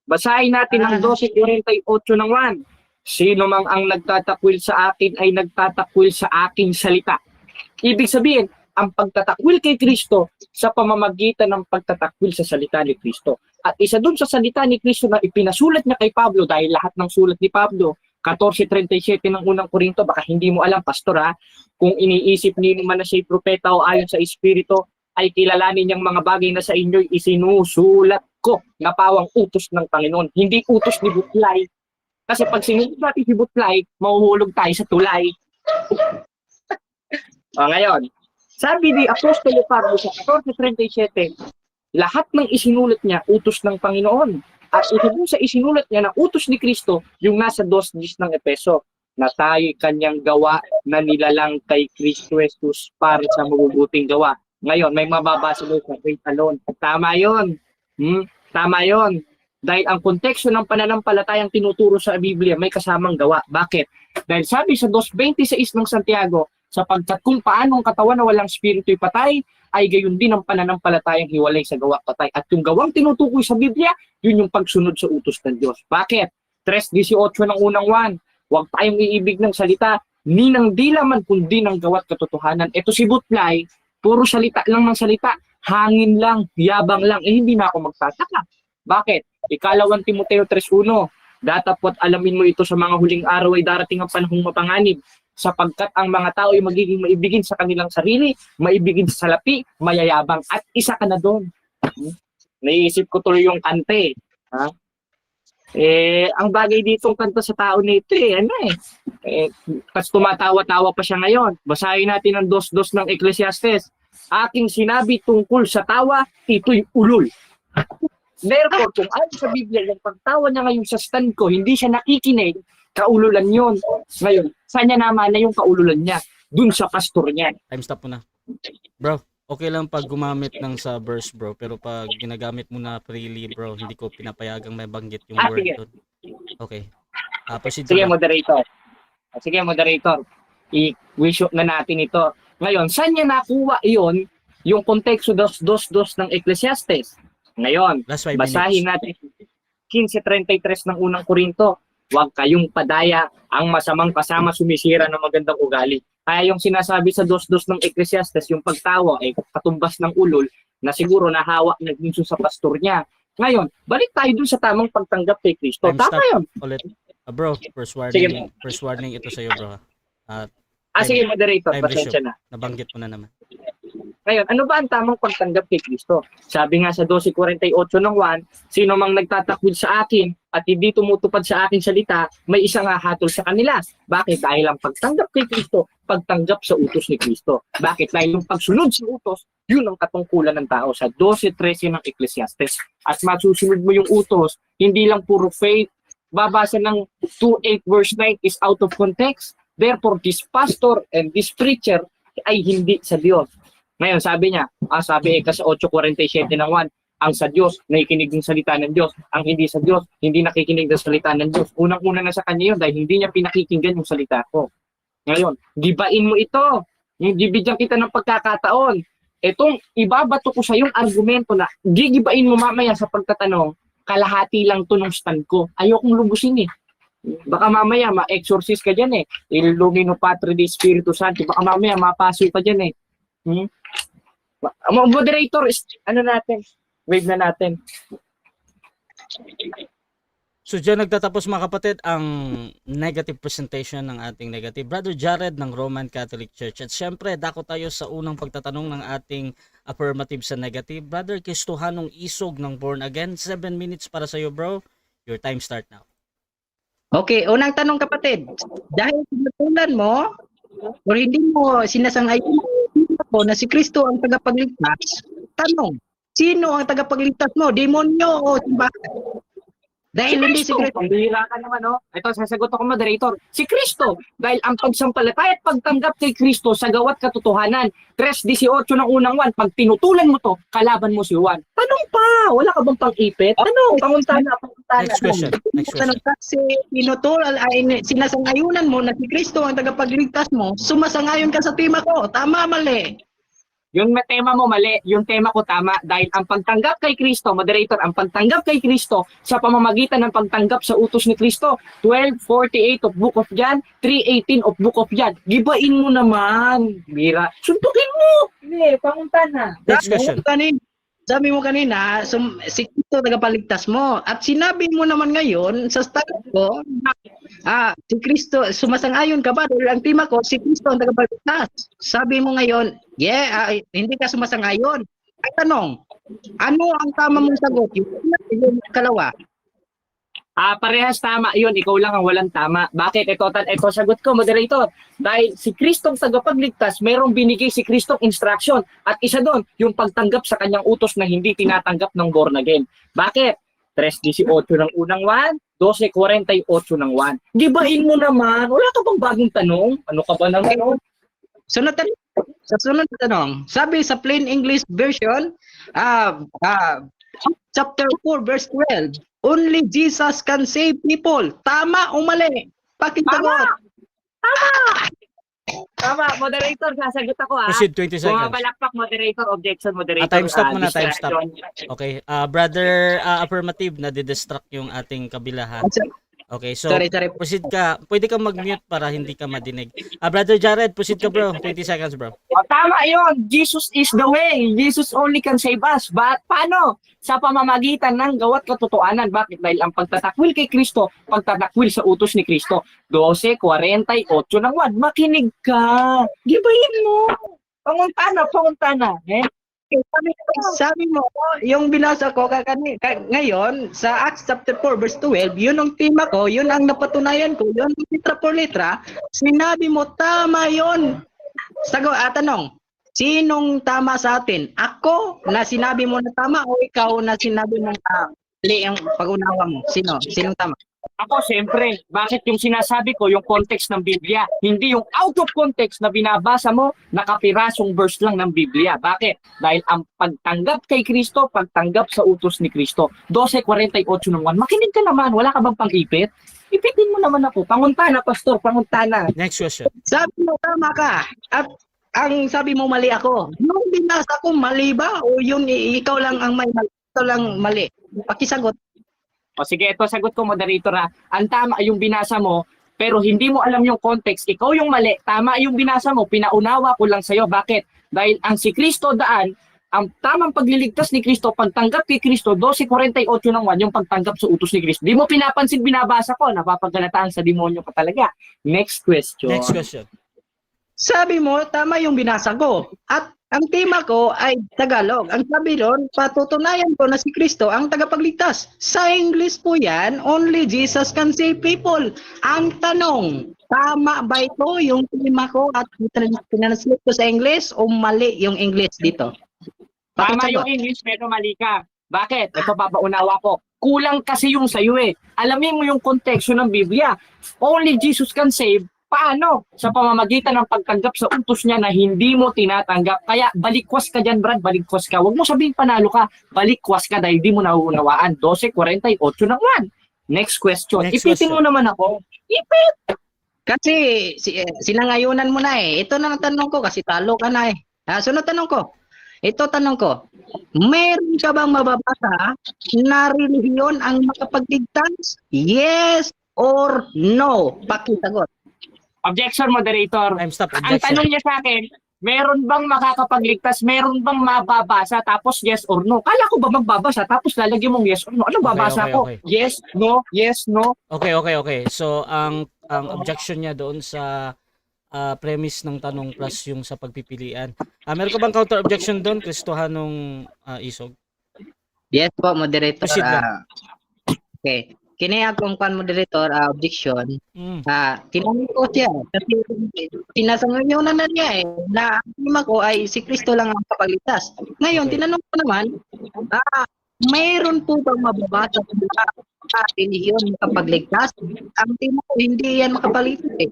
Basahin natin ang 12:48 ng 1. Sino mang ang nagtatakwil sa akin ay nagtatakwil sa aking salita. Ibig sabihin, ang pagtatakwil kay Kristo sa pamamagitan ng pagtatakwil sa salita ni Kristo. At isa dun sa salita ni Kristo na ipinasulat niya kay Pablo, dahil lahat ng sulat ni Pablo, 14:37 ng unang Korinto, baka hindi mo alam, pastor, kung iniisip niyo man na siya'y propeta o ayon sa Espiritu, ay kilalanin niyang mga bagay na sa inyo'y isinusulat ko na pawang utos ng Panginoon. Hindi utos ni Butlay. Kasi pag sinulat natin si Butlay, mahuhulog tayo sa tulay. Ngayon, sabi ni Apostolo Pablo sa 14:37, lahat ng isinulat niya, utos ng Panginoon. At ito sa isinulat niya na utos ni Kristo, yung nasa 2:10 ng Efeso, na tayo kanyang gawa na nilalang kay Kristo Jesus para sa mabubuting gawa. Ngayon, may mababasa mo sa faith alone. Tama yun. Tama yun. Dahil ang konteksto ng pananampalatayang tinuturo sa Biblia may kasamang gawa. Bakit? Dahil sabi sa 2:26 ng Santiago, sapagkat kung paano ang katawan na walang spiritu'y patay, ay gayon din ang pananampalatayang hiwalay sa gawa patay. At yung gawang tinutukoy sa Biblia, yun yung pagsunod sa utos ng Diyos. Bakit? 3:18 ng unang 1, huwag tayong iibig ng salita, ni ng dila man kundi ng gawa't katotohanan. Ito si Butlay, puro salita lang ng salita, hangin lang, yabang lang, hindi na ako magtataka. Bakit? Ikalawang Timoteo 3:1, datapwat alamin mo ito sa mga huling araw ay darating ang panahong mapanganib, sapagkat ang mga tao ay magiging maibigin sa kanilang sarili, maibigin sa salapi, mayayabang, at isa ka na doon. Naiisip ko tuloy yung kante. Ha? Ang bagay dito kanta sa tao nito kasi tumatawa-tawa pa siya ngayon. Basahin natin ang 2:2 ng Ecclesiastes. Aking sinabi tungkol sa tawa, ito'y ulol. Therefore, kung ayon sa Biblia, yung pagtawa niya ngayon sa stand ko, hindi siya nakikinig, kaululan yon. Ngayon, saan niya naman na yung kaululan niya? Dun sa pastor niya. Time stop mo na. Bro, okay lang pag gumamit ng sa verse, bro, pero pag ginagamit mo na freely, bro, hindi ko pinapayagang may banggit yung word Sige. doon. Okay. Proceed Sige, ka. moderator. Sige, moderator. I-wish na natin ito. Ngayon, saan niya nakuha iyon, yung konteksto 2:2 ng Ecclesiastes? Ngayon, Last 5 basahin minutes. natin 15:33 ng unang Korinto. Huwag kayong padaya, ang masamang kasama sumisira ng magandang ugali. Kaya yung sinasabi sa 2:2 ng Ecclesiastes, yung pagtawa ay katumbas ng ulol na siguro nahawa na dun sa pastor niya. Ngayon, balik tayo dun sa tamang pagtanggap kay Kristo. Time Tama stop. yun. Ulit. Bro, Sige. first warning ito sa'yo, bro. Sige, moderator, time pasensya issue. na. Nabanggit mo na naman. Ngayon, ano ba ang tamang pagtanggap kay Kristo? Sabi nga sa 12:48 ng 1, sino mang nagtatakwil sa akin at hindi tumutupad sa aking salita, may isang hahatol sa kanila. Bakit? Dahil ang pagtanggap kay Kristo, pagtanggap sa utos ni Kristo. Bakit? Dahil yung pagsunod sa utos, yun ang katungkulan ng tao sa 12:13 ng Ecclesiastes. At masusunod mo yung utos, hindi lang puro faith, babasa ng 2:8 verse 9 is out of context. Therefore, this pastor and this preacher ay hindi sa Diyos. Ngayon, sabi niya, sabi sa 8:47 ng 1, ang sa Diyos, nakikinig ng salita ng Diyos. Ang hindi sa Diyos, hindi nakikinig ng salita ng Diyos. Unang-una na sa kanya yun dahil hindi niya pinakikinggan yung salita ko. Ngayon, gibain mo ito. Yung bibigyan kita ng pagkakataon. Itong ibabato ko sa yung argumento na gigibain mo mamaya sa pagtatanong, kalahati lang to ng stand ko. Ayokong lubusin Baka mamaya ma-exorcise ka dyan Il Lumino Patri di Spiritu Santo. Baka mamaya mapasok ka dyan Moderator, natin? Wave na natin. So dyan nagtatapos mga kapatid ang negative presentation ng ating negative Brother Jared ng Roman Catholic Church. At syempre, dako tayo sa unang pagtatanong ng ating affirmative sa negative. Brother Kristohanong Isog ng Born Again. 7 minutes para sa iyo, bro. Your time start now. Okay, unang tanong kapatid. Dahil sinutulan mo, o hindi mo sinasang-ayon ko na si Kristo ang tagapagligtas, tanong, sino ang tagapagligtas mo? Demonyo o simbahan? Dahil hindi si Kristo. Pambihira ka naman, Ito, sasagot ako, moderator. Si Kristo. Dahil ang pagsampalataya at pagtanggap kay Kristo sa gawat katotohanan. 3:18 ng unang 1, pag tinutulan mo to, kalaban mo si Juan. Tanong pa! Wala ka bang pang-ipit? Tanong, panguntana. Next question. Tanong kasi pinutulal ay sinasangayunan mo na si Kristo ang tagapagligtas mo, sumasangayon ka sa tema ko. Tama, mali. Yung tema mo mali, yung tema ko tama dahil ang pagtanggap kay Kristo, moderator, ang pagtanggap kay Kristo sa pamamagitan ng pagtanggap sa utos ni Kristo, 12:48 of Book of John, 3:18 of Book of John. Gibain mo naman, Mira. Suntukin mo. Hindi, panguntana. Next question. Sabi mo kanina, si Kristo tagapagligtas mo. At sinabi mo naman ngayon sa start ko, si Kristo, sumasang-ayon ka ba? Dahil ang tema ko, si Kristo ang tagapagligtas. Sabi mo ngayon, hindi ka sumasang-ayon. Ay tanong, ano ang tama mong sagot? Yung kalawa. Parehas tama yun, ikaw lang ang walang tama. Bakit? Ito sagot ko, moderator. Dahil si Kristong tagapagligtas, merong binigay si Kristong instruction. At isa doon, yung pagtanggap sa kanyang utos na hindi tinatanggap ng born again. Bakit? 3:18 ng unang 1, 12:48 ng 1. Gibain mo naman. Wala ka bang bagong tanong? Ano ka ba naman? Sunod na tanong. Sabi sa plain English version, chapter 4, verse 12, only Jesus can save people. Tama o mali? Pakisagot. Tama, moderator, sasagot ako Proceed, 20 seconds. Bumabalapak, moderator, objection, moderator. Time stop muna, time distraction. stop. Okay, brother affirmative, na distract yung ating kabilahan. Okay, so Sorry. proceed ka. Pwede ka mag-mute para hindi ka madinig. Brother Jared, proceed ka bro. 20 seconds bro. O, tama yun. Jesus is the way. Jesus only can save us. Paano? Sa pamamagitan ng gawat katotohanan. Bakit? Dahil ang pagtatakwil kay Kristo, pagtatakwil sa utos ni Kristo. 12:48 ng 1. Makinig ka. Gibayin mo. Panguntana. Sabi mo, yung binasa ko ngayon sa Acts chapter 4 verse 12, yun ang tema ko, yun ang napatunayan ko, yun litra por litra, sinabi mo tama yun. Tanong, sinong tama sa atin? Ako na sinabi mo na tama o ikaw na sinabi mo na mali ang pag-unawa mo? Sinong tama? Ako, siyempre, bakit yung sinasabi ko, yung context ng Biblia, hindi yung out of context na binabasa mo, nakapirasong verse lang ng Biblia. Bakit? Dahil ang pagtanggap kay Kristo, pagtanggap sa utos ni Kristo. 12:48 ng 1. Makinig ka naman, wala ka bang pang-ipit? Ipitin mo naman ako. Panguntana, pastor, panguntana. Next question. Sabi mo tama ka at ang sabi mo mali ako. Yung binasa ko mali ba o yung ikaw lang ang mali? Pakisagot. O sige, ito sagot ko, moderator ha. Ang tama yung binasa mo, pero hindi mo alam yung context. Ikaw yung mali. Tama yung binasa mo, pinaunawa ko lang sa'yo. Bakit? Dahil ang si Kristo daan, ang tamang pagliligtas ni Kristo, pagtanggap kay Kristo, 12:48 ng 1, yung pagtanggap sa utos ni Kristo. Di mo pinapansin, binabasa ko, napapagalataan sa demonyo ka talaga. Next question. Next question. Sabi mo, tama yung binasa ko. At ang tema ko ay Tagalog. Ang sabi doon, patutunayan ko na si Kristo ang tagapagligtas. Sa English po yan, only Jesus can save people. Ang tanong, tama ba ito yung tema ko at pinanslate ko sa English o mali yung English dito? Tama yung English, pero mali ka. Bakit? Ito papaunawa ko. Kulang kasi yung sa'yo eh. Alamin mo yung konteksto ng Biblia. Only Jesus can save. Paano? Sa pamamagitan ng pagtanggap sa utos niya na hindi mo tinatanggap. Kaya balikwas ka dyan, Brad. Balikwas ka. Huwag mo sabihin panalo ka. Balikwas ka dahil di mo nauunawaan. 12:48 ng 1. Next question. Next Ipitin question. mo naman ako. Ipit! Kasi sinangayunan mo na eh. Ito na ang tanong ko kasi talo ka na eh. Sunod tanong ko. Ito tanong ko. Meron ka bang mababasa na relihiyon ang makapagligtas? Yes or no? Pakisagot. Objection, moderator. Time stop. Ang Objection. tanong niya sa akin, meron bang makakapagligtas? Meron bang mababasa? Tapos yes or no? Kala ko ba magbabasa? Tapos lalagyan mong yes or no? Ano babasa ko? Okay. Yes, no, yes, no. Okay. So ang objection niya doon sa premise ng tanong plus yung sa pagpipilian. Meron ka bang counter objection doon, Kristohanong Isog? Yes po, moderator. Proceed lang. Okay. Kini akong moderator, objection. Mm. Tinanong ko siya kasi sinasangayunan na niya eh na ang tema ko ay si Kristo lang ang kapagligtas. Ngayon, Okay. tinanong ko naman, mayroon po bang mababasa sa relihiyon makapagligtas? Ang tema ko, hindi yan makapagligtas eh.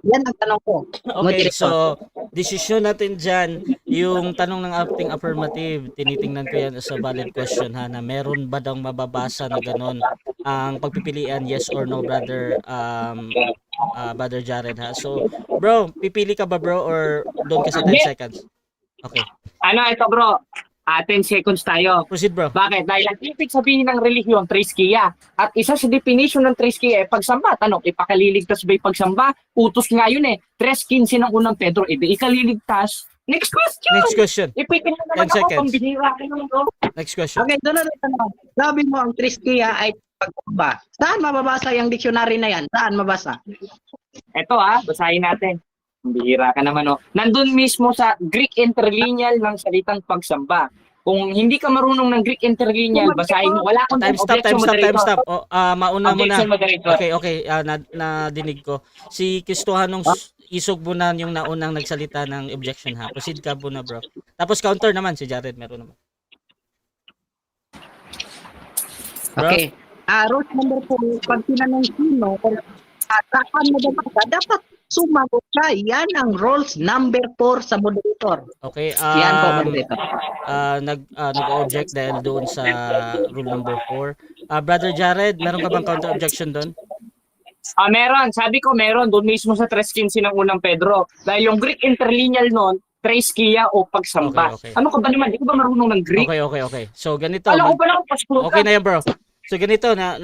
Yan ang tanong ko. Okay, Moderator. so desisyon natin dyan, yung tanong ng ating affirmative, tinitingnan ko yan as a valid question ha, na meron ba daw mababasa na ganon ang pagpipilian, yes or no, brother brother Jared ha. So, bro, pipili ka ba bro or doon ka sa 10 seconds? Okay, Ano ito bro? 10 seconds tayo. proceed bro. Bakit? Dahil ang ibig sabihin ng relihiyon, triskia. At isa sa definition ng triskia ay pagsamba. Tanong, ipakaliligtas ba yung pagsamba? Utos nga yun eh. 3:15 ng unang Pedro, ikaliligtas. Next question! Next question. Ipitin mo naman 10 ako, seconds. pambinira ka naman bro. Next question. Okay, doon na tanong. Sabi mo ang triskia ay pagsamba. Saan mababasa yung dictionary na yan? Saan mabasa? Ito basahin natin. Bihira ka naman Nandun mismo sa Greek interlineal ng salitang pagsamba. Kung hindi ka marunong ng Greek interlineal, basahin mo. Wala akong Time stop. Mauna mo na. Objection, moderator. Okay, nadinig ko. Si Kristohanong Isog muna yung naunang nagsalita ng objection ha. Proceed ka muna bro. Tapos counter naman si Jared, meron naman. Bro? Okay. Rules number 4, pag tinanong sino, saan mo dapat sumagot ka. Yan ang rules number 4 sa moderator. Okay, Yan po, moderator. nag-object dahil doon sa rule number 4. Brother Jared, meron ka bang counter objection doon? Meron. Sabi ko meron. Doon mismo sa 3:15 ng unang Pedro. Dahil yung Greek interlineal nun, triskia o pagsamba. Okay. Ano ka ba naman? Di ko ba marunong ng Greek? Okay. So ganito. Alam ko pa lang, Pastor. Okay na yan bro. So ganito na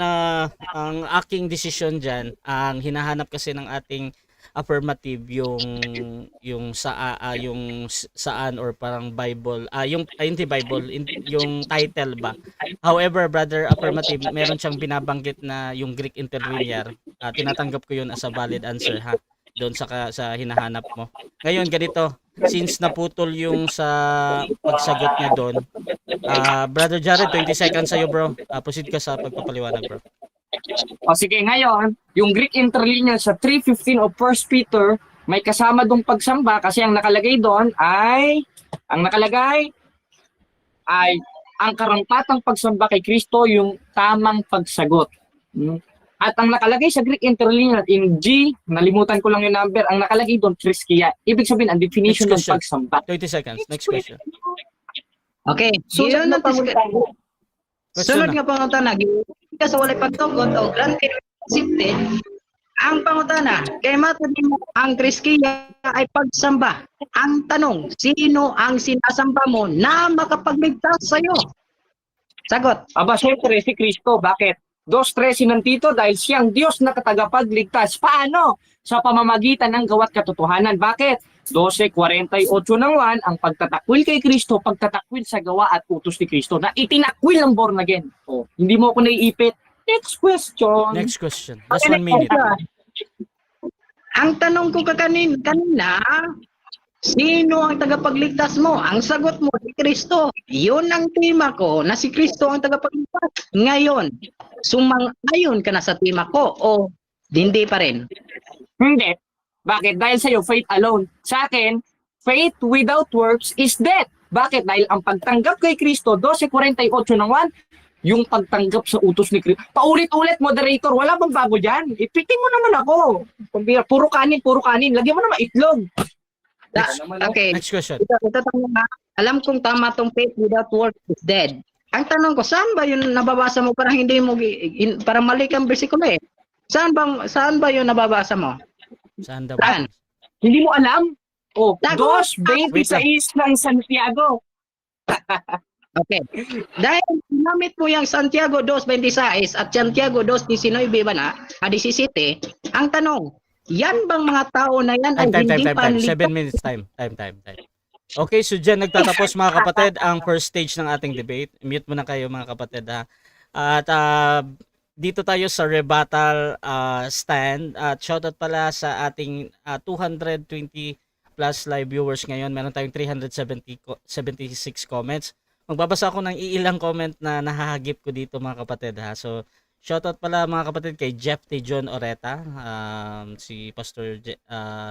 ang aking desisyon diyan, ang hinahanap kasi ng ating affirmative yung saan or parang Bible, yung hindi Bible, yung title ba. However, brother affirmative, meron siyang binabanggit na yung Greek interlinear. Tinatanggap ko 'yun as a valid answer ha. Doon sa hinahanap mo. Ngayon ganito, since naputol yung sa pagsagot niya doon, Brother Jared, 20 seconds sa'yo bro. Proceed ka sa pagpapaliwanag bro. O sige, ngayon, yung Greek interlinear sa 3:15 of First Peter, may kasama dong pagsamba kasi ang nakalagay doon ay ang karampatang pagsamba kay Kristo yung tamang pagsagot. Hmm. At ang nakalagay sa Greek interlinear in G, nalimutan ko lang yung number, ang nakalagay doon, Triskia. Ibig sabihin, ang definition ng Next question. pagsamba. 20 seconds. Next question. Okay. Sunod Yun na ang pangutana. Sunod Question na. nga pangutana, ka sa walay pagtugot o granted accepted, ang pangutana, kay matod mo ang Kriskiya ay pagsamba. Ang tanong, sino ang sinasamba mo na makapagligtas sa'yo? Sagot. Aba, syempre, si Kristo. Bakit? 2:13 nandito dahil siyang Diyos na katagapagligtas. Paano? Sa pamamagitan ng gawa't katotohanan. Bakit? 12:48 ng 1, ang pagtatakwil kay Kristo, pagtatakwil sa gawa at utos ni Kristo na itinakwil ng born again. Oh, hindi mo ako naiipit. Next question. Next question. Last 1 minute. Ang tanong ko kanina, sino ang tagapagligtas mo? Ang sagot mo, si Kristo. Yun ang tema ko, na si Kristo ang tagapagligtas. Ngayon, sumang-ayon ka na sa tema ko o hindi pa rin? Hindi. Bakit? Dahil sa'yo, faith alone. Sa akin, faith without works is death. Bakit? Dahil ang pagtanggap kay Kristo, 12:48 ng 1, yung pagtanggap sa utos ni Kristo. Paulit-ulit, moderator, wala bang bago dyan? Ipitin mo naman ako. Puro kanin. Lagyan mo naman itlog. Okay. Next question. Ito tanong na, alam kong tama tong faith without works is dead. Ang tanong ko, saan ba yun nababasa mo? Parang hindi mo, parang mali kang bersikulo eh. Saan ba yun nababasa mo? Saan daw? Saan? Hindi mo alam? Oh, Tago. 2:26 ng Santiago. Okay. Dahil ginamit mo yung Santiago 2:26 at Santiago 2:19 ba na, 17, ang tanong, yan bang mga tao na yan ay Time. hindi 7 panlipas? minutes time. Time. Okay, so dyan nagtatapos mga kapatid ang first stage ng ating debate. Mute muna kayo mga kapatid ha. At dito tayo sa rebuttal stand. At shoutout pala sa ating 220 plus live viewers ngayon. Meron tayong 376 comments. Magbabasa ako ng iilang comment na nahahagip ko dito mga kapatid ha. So shoutout pala mga kapatid kay Jeff T. John Oreta, si Pastor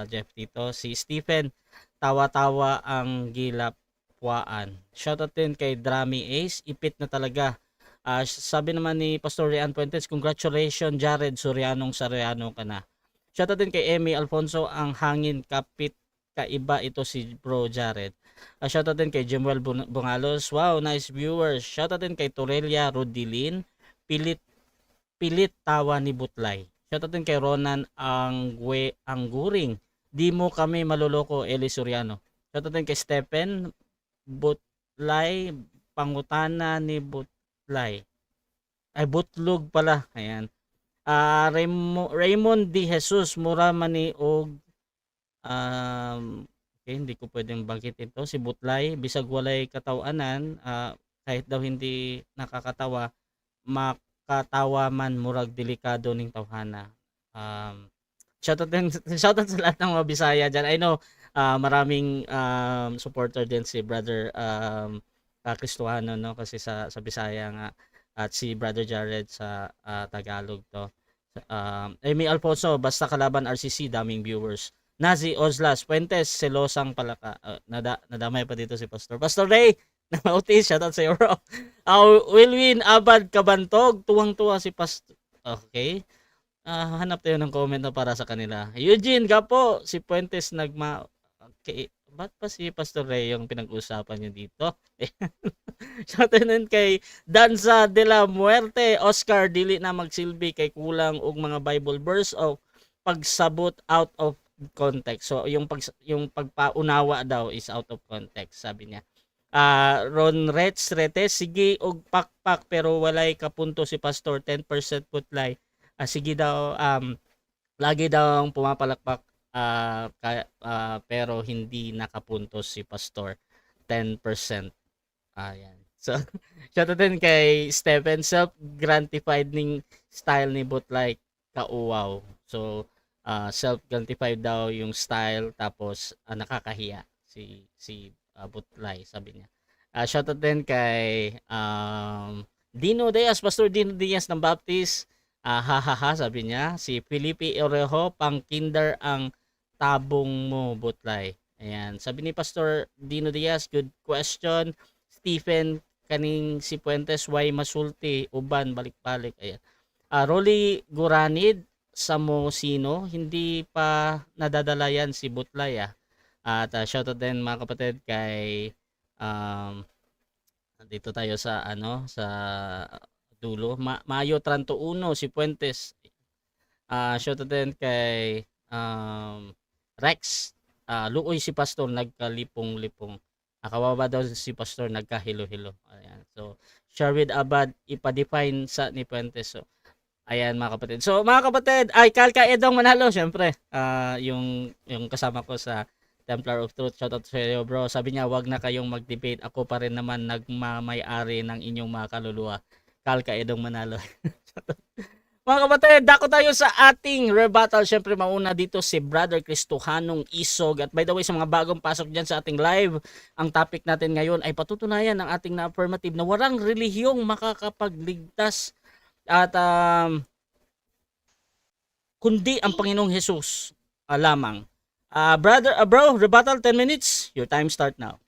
Jeff dito, si Stephen, tawa-tawa ang gilapwaan. Shoutout din kay Drami Ace, ipit na talaga. Sabi naman ni Pastor Rian Puentes, congratulations Jared, Sorianong ka na. Shoutout din kay Emmy Alfonso, ang hangin kapit kaiba ito si Bro Jared. Shoutout din kay Jemuel Bungalos, wow, nice viewers. Shoutout din kay Torelia Rodilin, pilit tawa ni Butlay. Shoutout din kay Ronan Angguring, di mo kami maloloko, Eli Soriano. Shoutout din kay Stephen Butlay, pangutana ni Butlay. Ay, Butlog pala. Ayan. Raymond D. Jesus, mura mani og okay, hindi ko pwedeng banggitin to. Si Butlay, bisag walay katawanan, kahit daw hindi nakakatawa, makatawa man murag delikado ning tawhana. Shoutout sa lahat ng mga Bisaya dyan. I know maraming supporter din si brother Cristoano, no, kasi sa Bisaya nga, at si brother Jared sa Tagalog to. Amy Alfonso, basta kalaban RCC, daming viewers. Nazi Ozlas Puentes, selosang palaka. Nadamay pa dito si Pastor Ray. Namautis, shoutout sa iyo bro. Wilwin Abad Kabantog, tuwang-tuwa si Pastor. Okay. Hanap tayo ng comment na para sa kanila. Eugene Gapo, si Puentes okay. Ba't pa si Pastor Ray yung pinag-usapan niyo dito? Shoutout din kay Danza de la Muerte, Oscar, dili na magsilbi kay kulang og mga Bible verse o pagsabot out of context. So yung pagpaunawa daw is out of context, sabi niya. Ron Rets Retes, sige og pakpak pero walay kapunto si Pastor, 10% putlay. Sige daw, lagi daw ang pumapalakpak, pero hindi nakapuntos si Pastor, 10%. Ayan. So, shoutout din kay Stephen, self-gratified ning style ni Butlay, kauwaw. So, self-gratified daw yung style, tapos nakakahiya si Butlay, sabi niya. Shoutout din kay Dino Diaz, Pastor Dino Diaz ng Baptist. Hahaha, sabi niya. Si Felipe Orejo, pang kinder ang tabong mo, Butlay. Ayan. Sabi ni Pastor Dino Diaz, good question. Stephen, kaning si Puentes, why masulti, uban, balik-balik. Ayan. Rolly Guranid, Samosino, hindi pa nadadala yan si Butlay. At shoutout din mga kapatid kay dito tayo sa sa dulo. Mayo 31 si Puentes. Shoutout din kay Rex. Luoy si Pastor, nagkalipong-lipong. Kawawa daw si Pastor, nagkahilo-hilo. Ayan. So, Sherwin Abad, ipa-define sa ni Puentes. So, ayan mga kapatid. So, mga kapatid, ay Kalka Edong Manalo, syempre. Yung kasama ko sa Templar of Truth. Shoutout sa iyo, bro. Sabi niya, wag na kayong mag-debate. Ako pa rin naman nagmamay-ari ng inyong mga kaluluwa. Kalka Edong Manalo. Mga kapatid, dako tayo sa ating rebuttal. Siyempre, mauna dito si Brother Cristohanong Isog. At by the way, sa mga bagong pasok dyan sa ating live, ang topic natin ngayon ay patutunayan ng ating na-affirmative na walang relihiyong makakapagligtas at kundi ang Panginoong Jesus lamang. Bro, rebuttal 10 minutes. Your time start now.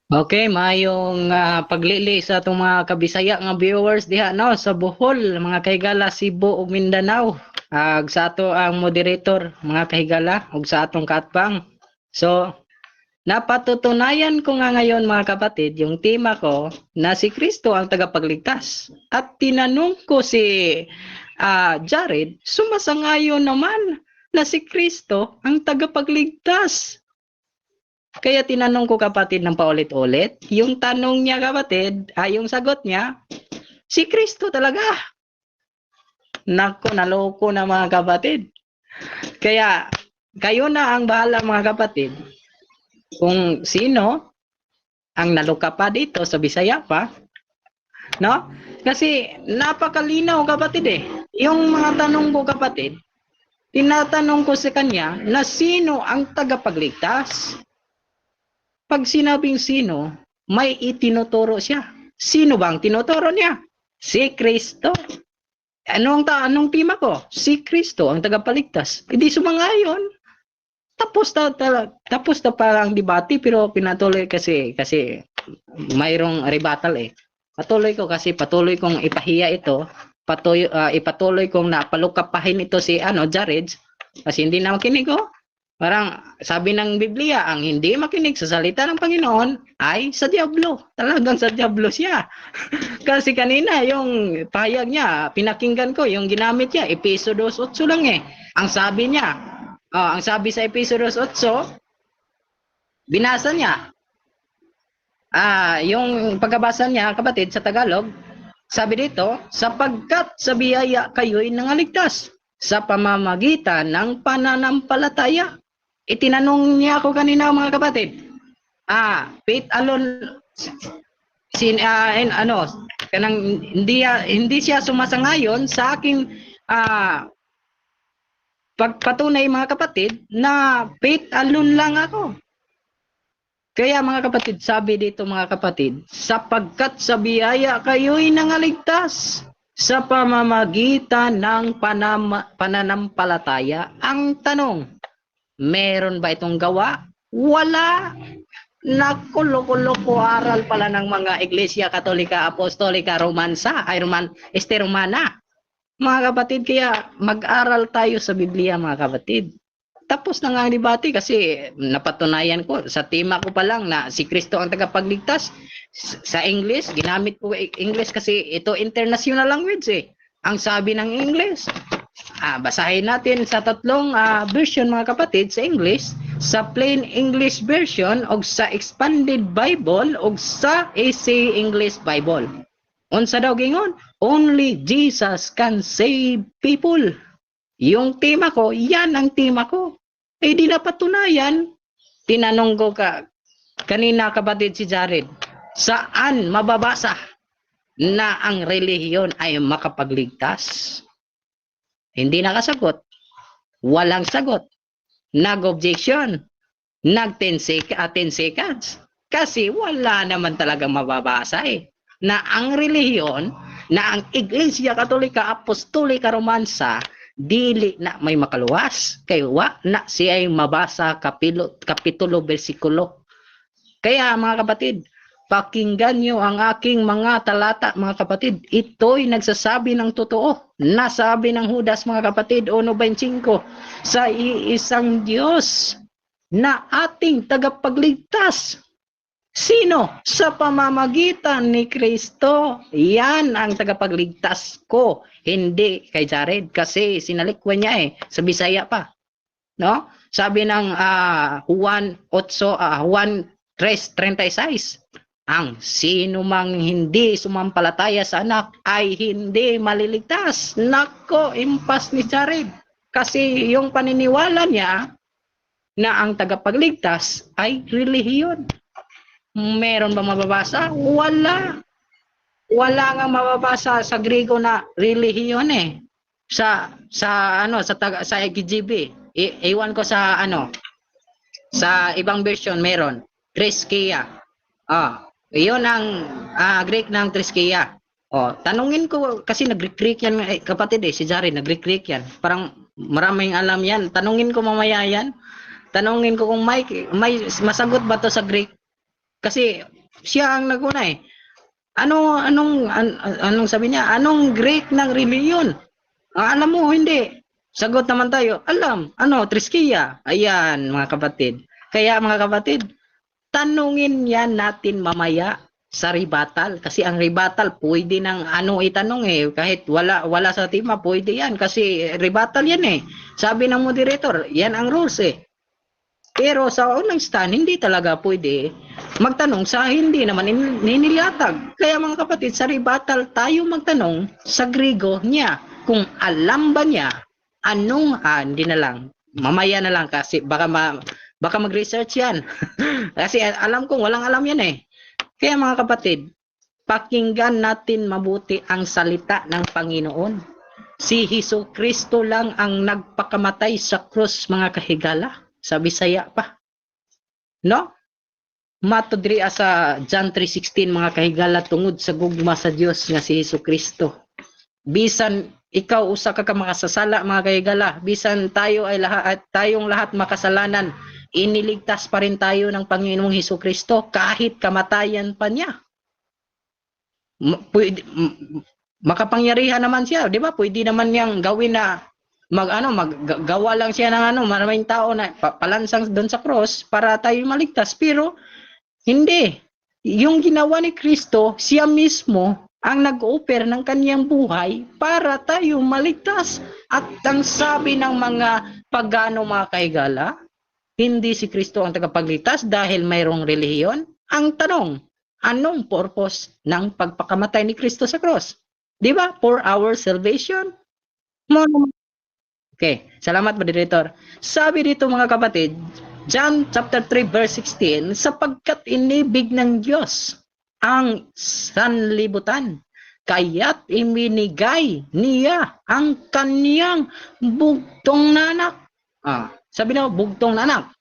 Okay, mayong paglili sa itong mga kabisaya nga viewers diha no sa Bohol, mga kahigala, Cebu ug Mindanao. Sa ato ang moderator, mga kahigala, ug sa atong katbang. So, napatutunayan ko nga ngayon mga kapatid, yung tema ko na si Kristo ang tagapagligtas. At tinanong ko si Jared, sumasangayon naman na si Kristo ang tagapagligtas. Kaya tinanong ko kapatid ng paulit-ulit, yung tanong niya kapatid, yung sagot niya, si Kristo talaga. Nako, naloko na mga kapatid. Kaya, kayo na ang bahala mga kapatid, kung sino ang naluka pa dito sa Bisaya pa, no? Kasi napakalinaw kapatid Yung mga tanong ko kapatid, tinatanong ko sa kanya na sino ang tagapagligtas. Pag sinabing sino, may itinuturo siya. Sino bang tinuturo niya? Si Kristo. Anong tema ko? Si Kristo ang tagapagligtas. Hindi sumangayon. Tapos na parang debate pero pinatuloy kasi mayroong rebuttal Patuloy kong ipahiya ito. Ipatuloy kong napalukapahin ito si Jared kasi hindi na makinig Parang sabi ng Biblia, ang hindi makinig sa salita ng Panginoon ay sa diablo. Talagang sa diablo siya. Kasi kanina yung pahayag niya, pinakinggan ko, yung ginamit niya, Episodos 8 lang Ang sabi niya, ang sabi sa Episodos 8, binasa niya. Yung pagkabasa niya, kapatid, sa Tagalog, sabi dito, sapagkat sa biyaya kayo'y nangaligtas sa pamamagitan ng pananampalataya. Itinanong niya ako kanina mga kapatid. Faith alone hindi siya sumasangayon sa aking pagpatunay mga kapatid na faith alone lang ako. Kaya mga kapatid, sabi dito mga kapatid, sapagkat sa biyaya kayo'y nangaligtas sa pamamagitan ng pananampalataya. Ang tanong, meron ba itong gawa? Wala. Naku, loko-loko aral pala ng mga Iglesia Katolika, Apostolika, Romana. Mga kapatid, kaya mag-aral tayo sa Biblia mga kapatid. Tapos na nga ang debate kasi napatunayan ko, sa tema ko pa lang na si Kristo ang tagapagligtas. Sa English, ginamit ko English kasi ito international language Ang sabi ng English, basahin natin sa tatlong version mga kapatid sa English. sa plain English version og sa expanded Bible og sa AC English Bible. Unsa daw gingon? Only Jesus can save people. Yung tema ko, yan ang tema ko. Eh di napatunayan. Tinanong ko kanina kapatid si Jared, saan mababasa na ang relihiyon ay makapagligtas? Hindi nakasagot. Walang sagot. Nag-objection. Nag 10 seconds. Kasi wala naman talagang mababasa na ang relihiyon, na ang Iglesia Katolika Apostolika Romansa, dili na may makaluwas. Kaya wa na siya mabasa kapitulo, bersikulo. Kaya mga kapatid, pakinggan nyo ang aking mga talata, mga kapatid. Ito'y nagsasabi ng totoo. Nasabi ng Judas, mga kapatid, 1:25, sa iisang Diyos na ating tagapagligtas. Sino? Sa pamamagitan ni Kristo. Yan ang tagapagligtas ko. Hindi kay Jared kasi sinalikwan niya sa Bisaya pa. No? Sabi ng Juan 3:36, ang sino mang hindi sumampalataya sa anak ay hindi maliligtas. Nako, impas ni Jared. Kasi yung paniniwala niya na ang tagapagligtas ay relihiyon. Meron ba mababasa? Wala. Wala nga mababasa sa Griego na relihiyon Sa KJV. Iwan ko sa sa ibang version meron. Triskeia. Iyon ang Greek ng Triskeia. Tanungin ko kasi nag-Greek yan kapatid si Jari nag-Greek yan. Parang maraming alam yan. Tanungin ko mamaya yan. Tanungin ko kung may masagot ba to sa Greek. Kasi siya ang naguna Anong sabi niya? Anong Greek ng reliyon? Alam mo, hindi. Sagot naman tayo. Alam. Triskeia. Ayan, mga kapatid. Kaya mga kapatid, tanungin yan natin mamaya sa rebuttal. Kasi ang rebuttal, pwede ng itanong Kahit wala sa tema, pwede yan. Kasi rebuttal yan Sabi ng moderator, yan ang rules Pero sa unang stand, hindi talaga pwede magtanong sa hindi naman ninilatag. Kaya mga kapatid, sa rebuttal tayo magtanong sa Griego niya. Kung alam ba niya, hindi na lang. Mamaya na lang kasi baka mag-research yan. Kasi alam kong walang alam yan Kaya mga kapatid, pakinggan natin mabuti ang salita ng Panginoon. Si Hesus Kristo lang ang nagpakamatay sa krus, mga kahigala. Sa Bisaya pa. No? Matudri sa John 3:16, mga kahigala, tungod sa gugma sa Dios nga si Hesus Kristo. Bisan ikaw usa ka makasasala, mga kahigala, bisan tayo ay tayong lahat makasalanan, iniligtas pa rin tayo ng Panginoong Hesus Kristo kahit kamatayan pa niya. Makapangyarihan naman siya, di ba? Pwede naman niyang gawin na maggawa lang siya ng maraming tao na palansang doon sa cross para tayo maligtas. Pero hindi. Yung ginawa ni Kristo, siya mismo ang nag-offer ng kaniyang buhay para tayo maligtas. At ang sabi ng mga pagano, mga kahigala, hindi si Kristo ang tagapagligtas dahil mayroong relihiyon. Ang tanong, anong purpose ng pagpakamatay ni Kristo sa cross? Di ba? For our salvation. Okay, salamat moderator. Sabi dito mga kapatid, John chapter 3 verse 16, sapagkat inibig ng Diyos ang sanlibutan, kaya't iminigay niya ang kaniyang bugtong na anak. Sabi na, bugtong na anak.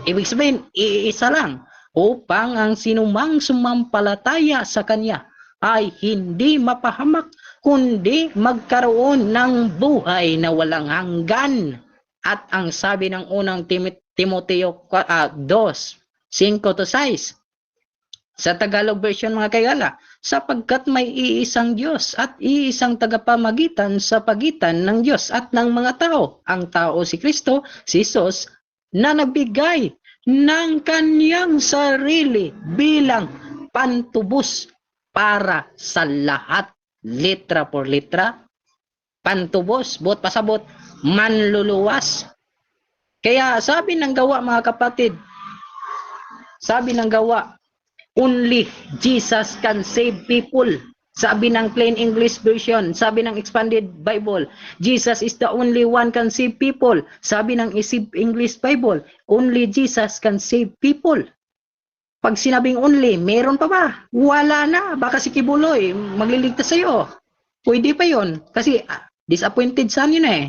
Ibig sabihin, iisa lang, upang ang sinumang sumampalataya sa kanya ay hindi mapahamak, kundi magkaroon ng buhay na walang hanggan. At ang sabi ng unang Timoteo 2:5-6 sa Tagalog version, mga kahigala, sapagkat may iisang Diyos at iisang tagapamagitan sa pagitan ng Diyos at ng mga tao, ang tao si Kristo, si Jesus, na nagbigay ng kaniyang sarili bilang pantubos para sa lahat. Litra por litra, pantubos, buot pasabot, manluluwas. Kaya sabi ng gawa mga kapatid, sabi ng gawa, only Jesus can save people. Sabi ng plain English version, sabi ng expanded Bible, Jesus is the only one can save people. Sabi ng English Bible, only Jesus can save people. Pag sinabing only, meron pa ba? Wala na. Baka si Kibuloy, magliligtas sa'yo. Pwede pa yon. Kasi disappointed son yun eh.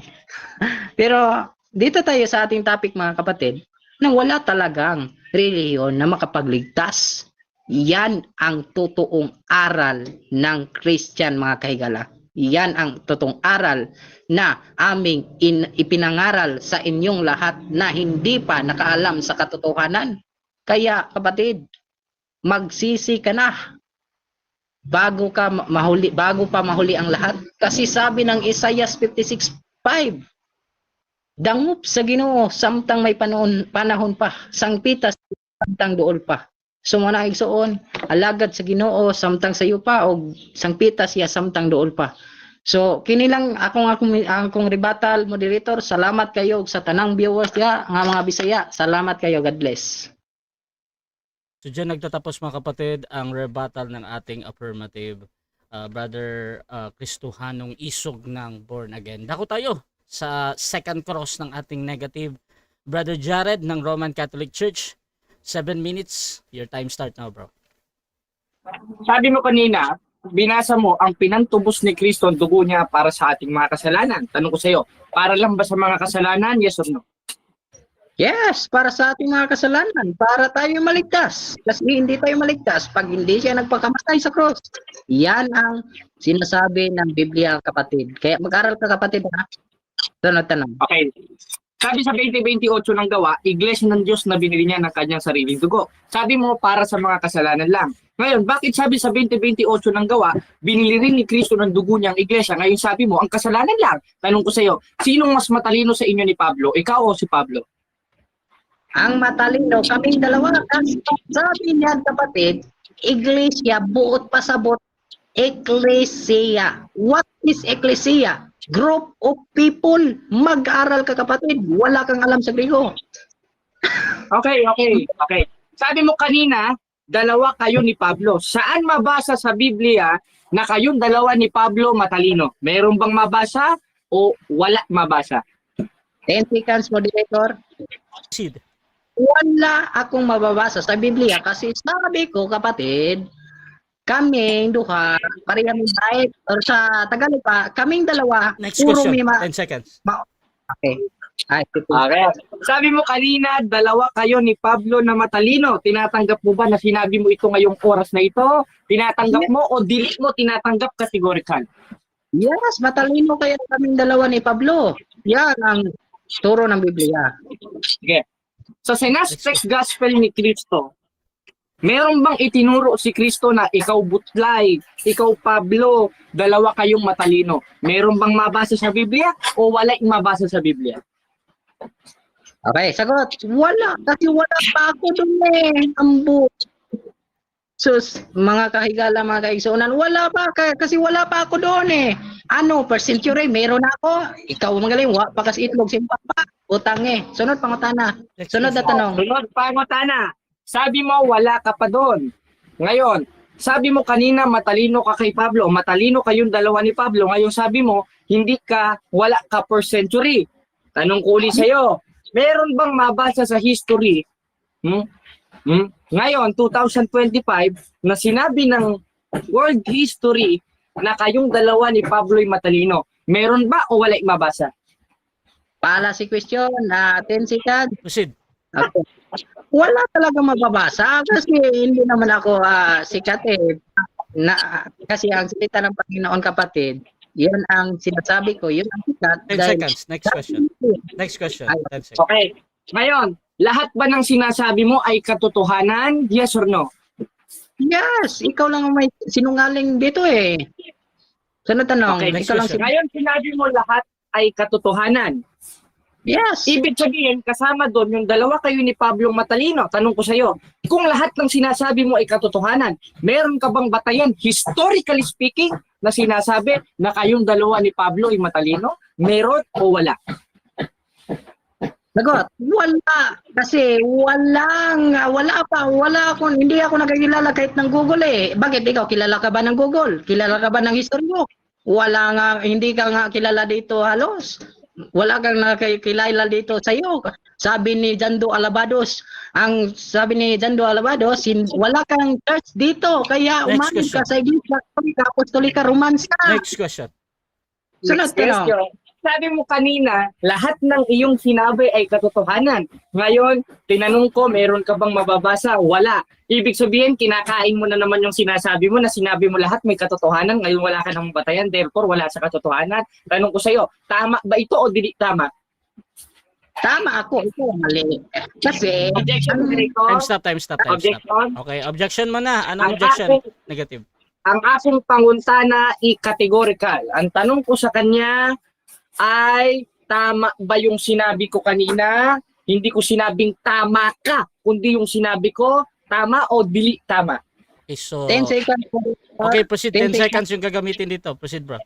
Pero dito tayo sa ating topic mga kapatid, na wala talagang reliyon na makapagligtas. Yan ang totoong aral ng Christian mga kahigala. Yan ang totoong aral na aming ipinangaral sa inyong lahat na hindi pa nakaalam sa katotohanan. Kaya kapatid, magsisi ka na bago pa mahuli ang lahat. Kasi sabi ng Isaiah 56:5, dangup sa Ginoo samtang may panahon pa, sangpitas samtang duol pa. Sumana igsoon, alagad sa Ginoo samtang sayo pa o sangpitas siya samtang duol pa. So kini lang akong rebuttal, moderator. Salamat kayo sa tanang viewers nga mga Bisaya. Salamat kayo. God bless. So dyan nagtatapos mga kapatid ang rebuttal ng ating affirmative Brother Kristohanong isog ng born again. Dako tayo sa second cross ng ating negative Brother Jared ng Roman Catholic Church. 7 minutes, your time start now bro. Sabi mo kanina, binasa mo ang pinantubos ni Kristo ang dugo niya para sa ating mga kasalanan. Tanong ko sa iyo, para lang ba sa mga kasalanan? Yes or no? Yes, para sa ating mga kasalanan, para tayo maligtas. Kasi hindi tayo maligtas pag hindi siya nagpakamatay sa cross. Yan ang sinasabi ng Biblia, kapatid. Kaya mag-aral ka, kapatid, ha? Tanong. Okay. Sabi sa 20:28 ng gawa, iglesia ng Diyos na binili niya ng kanyang sariling dugo. Sabi mo, para sa mga kasalanan lang. Ngayon, bakit sabi sa 20:28 ng gawa, binili rin ni Kristo ng dugo niya ang iglesia? Ngayon sabi mo, ang kasalanan lang. Tanong ko sa iyo, sinong mas matalino sa inyo ni Pablo? Ikaw o si Pablo? Ang matalino, kaming dalawa. Kasi sabi niya, kapatid, iglesia, buot pasabot, ecclesia. What is ecclesia? Group of people. Mag-aral ka, kapatid. Wala kang alam sa Griego. Okay. Sabi mo kanina, dalawa kayo ni Pablo. Saan mabasa sa Biblia na kayong dalawa ni Pablo matalino? Meron bang mabasa o wala mabasa? 10 seconds, moderator. Sid. Wala akong mababasa sa Biblia kasi sabi ko, kapatid, kaming duha, parehang diet, or sa Tagalog pa, kaming dalawa, Next puro question, mima. 10 seconds. Okay. Ay, Okay. Sabi mo kanina, dalawa kayo ni Pablo na matalino. Tinatanggap mo ba na sinabi mo ito ngayong oras na ito? Tinatanggap mo o dili mo tinatanggap categorical? Yes, matalino kaya kaming dalawa ni Pablo. Yan ang turo ng Biblia. Okay. Sa Synoptic Gospel ni Kristo, meron bang itinuro si Kristo na ikaw butlay, ikaw Pablo, dalawa kayong matalino? Meron bang mabasa sa Biblia o wala mabasa sa Biblia? Okay, sagot. Wala. Kasi wala pa ako doon eh. Ambo. Sus, mga kahigala, mga kaigsunan, wala pa. Kasi wala pa ako doon eh. Ano, per century, meron ako. Ikaw magaling, wa pa kasi itlog, simpa pa. Utang eh. Sunod, pangutana. Sunod na tanong. Sunod, pangutana. Sabi mo, wala ka pa doon. Ngayon, sabi mo kanina, matalino ka kay Pablo. Matalino kayong dalawa ni Pablo. Ngayon sabi mo, wala ka per century. Tanong ko ulit sa'yo, meron bang mabasa sa history? Ngayon, 2025, na sinabi ng world history na kayong dalawa ni Pablo'y matalino. Meron ba o wala mabasa? Pala si question na 10 seconds. Proceed. Okay. Wala talaga mababasa kasi hindi naman ako sikat eh. Kasi ang salita ng Panginoon, kapatid, yun ang sinasabi ko, yun ang sikat. 10 seconds. Next question. Next question. 10 seconds. Okay. Ngayon, lahat ba ng sinasabi mo ay katotohanan? Yes or no? Yes, ikaw lang ang may sinungaling dito eh. Sunod tanong, Okay, next ikaw lang question. Ngayon, sinabi mo lahat ay katotohanan. Yes. Ibig sabihin, kasama doon yung dalawa kayo ni Pablo matalino. Tanong ko sa iyo, kung lahat ng sinasabi mo ay katotohanan, meron ka bang batayan, historically speaking, na sinasabi na kayong dalawa ni Pablo ay matalino? Meron o wala? Lagot, wala. Kasi hindi ako nakakilala kahit ng Google eh. Bakit ikaw, kilala ka ba ng Google? Kilala ka ba ng history mo? Wala nga, hindi ka nga kilala dito halos. Wala kang nakakilala dito sa iyo. Sabi ni Jando Alabados, wala kang church dito. Kaya Next umamin ka question. sa Iglesia Katolika, Apostolika, Romansa. Next question. Sunod Next ka question. Sabi mo kanina, lahat ng iyong sinabi ay katotohanan. Ngayon, tinanong ko, meron ka bang mababasa? Wala. Ibig sabihin, kinakain mo na naman yung sinasabi mo na sinabi mo lahat may katotohanan. Ngayon wala ka nang batayan, therefore wala sa katotohanan. Tanong ko sa'yo, tama ba ito o dili tama? Tama ako, ito mali. Kasi, Objection, Director. Time stop. Objection. Okay, objection mo na. Anong Ang objection? aking- Negative. Ang aking panguntana i-categorical. Ang tanong ko sa kanya ay tama ba yung sinabi ko kanina? Hindi ko sinabing tama ka, kundi yung sinabi ko tama o dili tama. Okay, so 10 seconds. okay, proceed. 10 10 seconds yung gagamitin dito. Proceed, bro.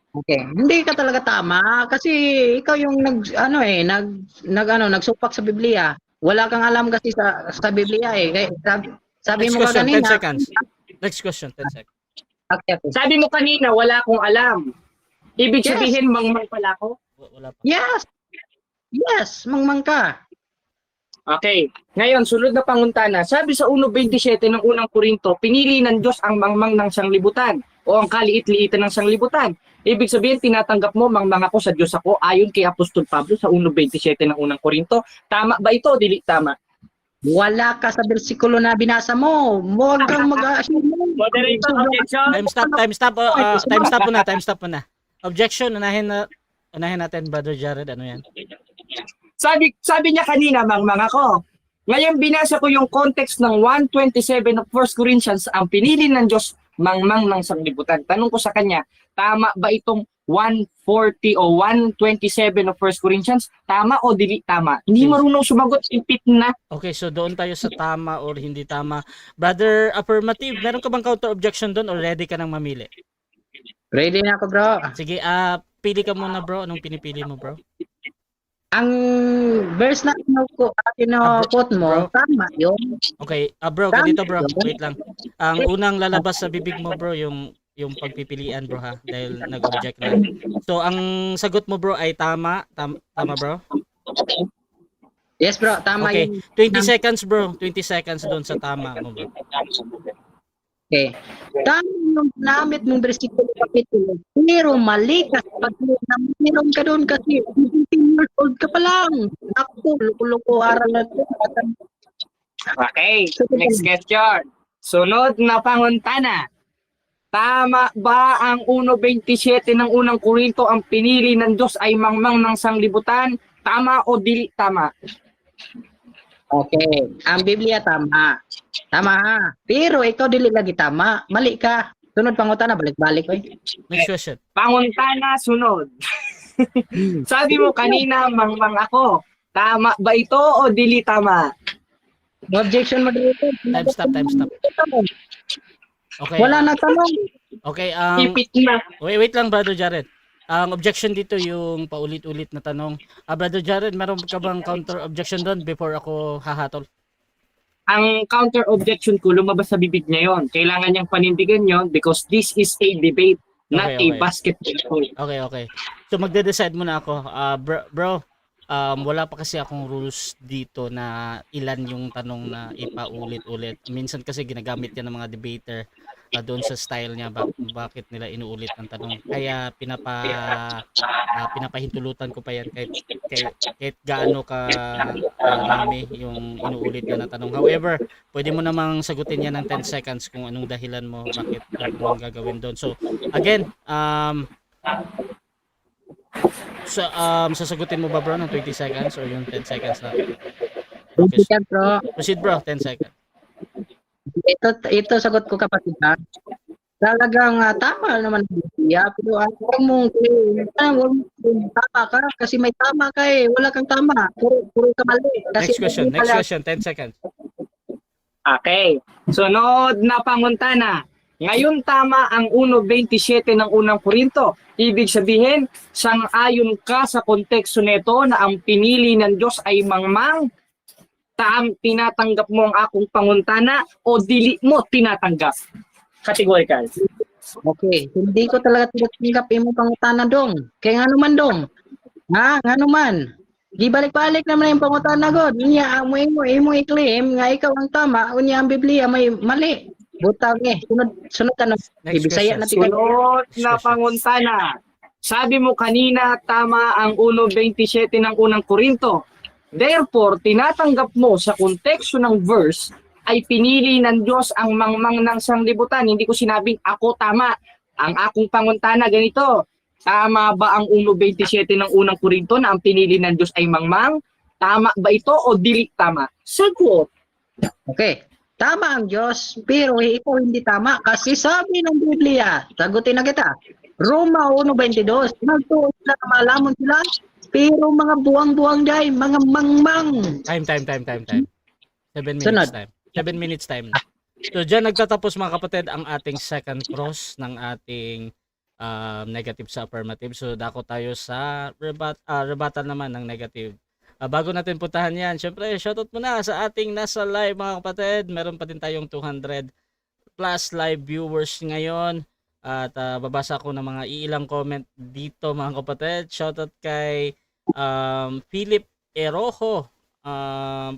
Okay. Hindi ka talaga tama kasi ikaw yung nagsupak sa Biblia. Wala kang alam kasi sa Biblia eh. Kaya sabi Next mo question, kanina. 10 seconds. Next question, 10 seconds. Okay. Sabi mo kanina wala akong alam. Ibig Yes. sabihin mangmang pala ako? Wala pa. Yes. Yes, mangmang ka. Okay. Ngayon, sunod na panguntana. Sabi sa 1.27 ng unang Korinto, pinili ng Diyos ang mangmang ng sanglibutan o ang kaliit-liitan ng sanglibutan. Ibig sabihin, tinatanggap mo mangmang ako sa Diyos ako ayon kay Apostol Pablo sa 1.27 ng unang Korinto. Tama ba ito o dili tama? Wala ka sa bersikulo na binasa mo. Huwag kang mag-assume. Moderator, objection. Time stop muna. Objection, unahin natin, Brother Jared. Ano yan? Sabi niya kanina, mangmang ako. Ngayon binasa ko yung context ng 127 of 1 Corinthians, ang pinili ng Diyos, mangmang ng sanglibutan. Tanong ko sa kanya, tama ba itong 140 o 127 of 1 Corinthians? Tama o dili tama? Hindi marunong sumagot, impit na. Okay, so doon tayo sa tama or hindi tama. Brother Affirmative, meron ka bang counter objection doon or ready ka nang mamili? Ready na ako, bro. Sige, pili ka muna, bro. Anong pinipili mo, bro? Ang verse na quote mo, bro. tama yun. Okay, bro, ganito, bro. Wait lang. Ang unang lalabas sa bibig mo, bro, yung pagpipilian, bro, ha, dahil nag-object na. So, ang sagot mo, bro, ay tama. Tama, bro? Yes, bro. Tama Okay, yun. 20 seconds, bro. 20 seconds doon sa tama mo, bro. Okay. Tama yung namit mong versikulo kapitulo. Pero mali ka. Pag meron ka doon kasi 15 years old ka pa lang. Ako, loko-loko aral na ito. Okay, next question. Sunod na panguntana. Tama ba ang 1.27 ng unang Korinto ang pinili ng Diyos ay mangmang ng sanglibutan? Tama o dili tama? Okay. Ang Biblia tama. Tama ha. Pero ikaw dili lagi tama. Mali ka. Sunod pangutana, balik-balik. Oy. Next question. Panguntana sunod. Sabi mo kanina, mangmang ako. Tama ba ito o dili tama? No objection mo dito. Time stop. Okay. Wala na tanong. Okay, Ipit na. wait lang, Brother Jared. Ang objection dito yung paulit-ulit na tanong. Brother Jared, meron ka bang counter objection doon before ako hahatol? Ang counter objection ko, lumabas sa bibig niya yon. Kailangan niyang panindigan yon because this is a debate, not Okay. a basketball. Okay. So magde-decide muna ako. Bro, wala pa kasi akong rules dito na ilan yung tanong na ipaulit-ulit. Minsan kasi ginagamit yan ng mga debater doon sa style niya bakit nila inuulit ang tanong. Kaya pinapahintulutan ko pa yan kahit gaano ka dami yung inuulit na tanong. However, pwede mo namang sagutin yan ng 10 seconds kung anong dahilan mo bakit anong gagawin doon. So again, sasagutin mo ba, bro, ng 20 seconds or yung 10 seconds na? Okay. Yan, bro. Proceed, bro, 10 seconds. Ito sagot ko kapatid ha. Talagang tama naman ang Biblia. Pero huwag mong tama ka kasi may tama ka eh. Wala kang tama. Puro ka mali. Kasi Next question, 10 seconds. Okay. Sunod na panguntana. Ngayon tama ang 1.27 ng unang Korinto. Ibig sabihin, sang-ayon ka sa konteksto nito na ang pinili ng Diyos ay mangmang, tinatanggap mo ang akong panguntana o dili mo tinatanggap? Categorical. Okay, hindi ko talaga tinatanggap imong pangutana dong. Kaya nga naman dong. Ha, nga naman. Di balik-balik naman yung pangutana god. Unya imo i-claim nga ikaw ang tama, unya ang Biblia may mali. Butang sunod ka na. Next Ibisaya question. na tika. Sunod na panguntana. Sabi mo kanina, tama ang 1.27 ng unang Korinto. Therefore, tinatanggap mo sa konteksto ng verse ay pinili ng Diyos ang mangmang ng sanglibutan. Hindi ko sinabing ako tama. Ang akong panguntana ganito. Tama ba ang 1.27 ng unang Korinto na ang pinili ng Diyos ay mangmang? Tama ba ito o dili tama? Sagot. Okay. Tama ang Diyos, pero ikaw hindi tama kasi sabi ng Biblia, sagutin na kita. Roma 1.22, nagtuon sila na malamon sila, pero mga buwang-buwang day, mga mangmang. Time. 7 minutes Sunod. time. 7 minutes time na. So dyan nagtatapos mga kapatid ang ating second cross ng ating negative sa affirmative. So dako tayo sa rebuttal naman ng negative. Bago natin puntahan yan, syempre shoutout muna sa ating nasa live mga kapatid. Meron pa din tayong 200 plus live viewers ngayon. At babasa ko ng mga iilang comment dito mga kapatid. Shoutout kay Philip Erojo.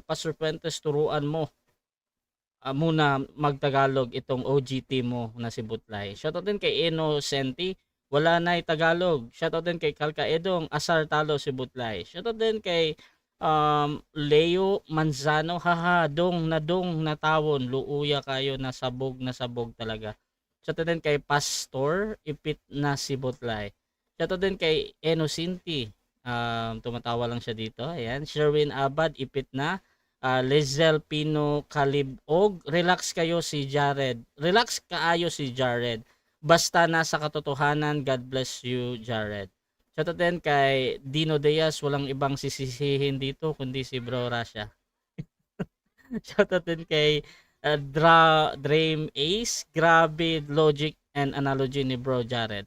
Pastor Fuentes, turuan mo muna magtagalog itong OGT mo na si Butlay. Shoutout din kay Eno Senti. Wala na Tagalog. Shoutout din kay Kalka Edong. Asar talo si Butlay. Shoutout din kay Leo Manzano. Haha, dong na tawon. Luuya kayo na sabog talaga. Shoutout din kay Pastor. Ipit na si Butlay. Shoutout din kay Eno Sinti. Tumatawa lang siya dito. Ayan. Sherwin Abad. Ipit na. Lezel Pino Kalibog. Relax kayo si Jared. Relax kaayo si Jared. Basta nasa katotohanan. God bless you, Jared. Shoutout din kay Dino Diaz. Walang ibang sisisihin dito kundi si Bro Rasha. Shoutout din kay Dream Ace. Grabe logic and analogy ni Bro Jared.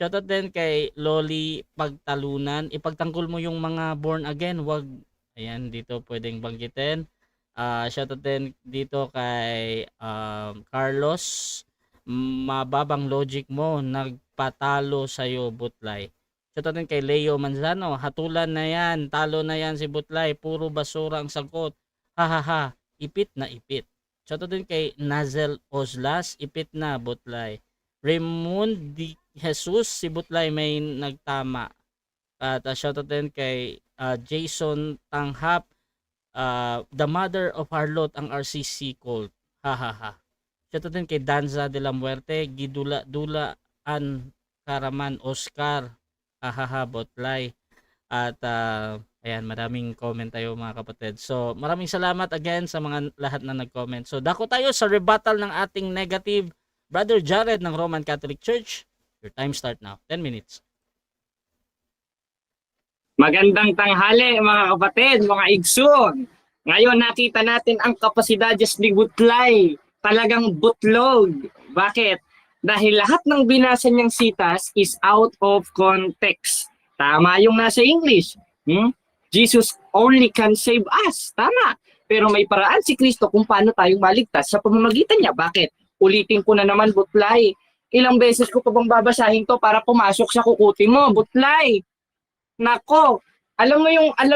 Shoutout din kay Loli Pagtalunan. Ipagtanggol mo yung mga born again. Wag, ayan, dito pwedeng banggitin. Shoutout din dito kay Carlos. Mababang logic mo, nagpatalo sa'yo Butlay. Shoutout din kay Leo Manzano. Hatulan na yan, talo na yan si Butlay. Puro basura ang sagot. Hahaha, ipit na ipit. Shoutout din kay Nazel Oslas. Ipit na Butlay. Raymond Di Jesus, si Butlay may nagtama. At shoutout din kay Jason Tanghap. The mother of Harlot ang RCC cult. Hahaha. Shoutout din kay Danza de la Muerte, Gidula-dulaan Karaman Oscar. Hahaha, Butlay. At ayan, maraming comment tayo mga kapatid. So, maraming salamat again sa mga lahat na nag-comment. So, dako tayo sa rebuttal ng ating negative. Brother Jared ng Roman Catholic Church. Your time start now. 10 minutes. Magandang tanghali mga kapatid, mga igsoon. Ngayon nakita natin ang kapasidades ni Butlay. Talagang butlog. Bakit? Dahil lahat ng binasa niyang sitas is out of context. Tama yung nasa English. Jesus only can save us. Tama. Pero may paraan si Kristo kung paano tayong maligtas sa pamamagitan niya. Bakit? Ulitin ko na naman, Butlay. Ilang beses ko pa bang babasahin to para pumasok sa kukuti mo, Butlay? Nako, alam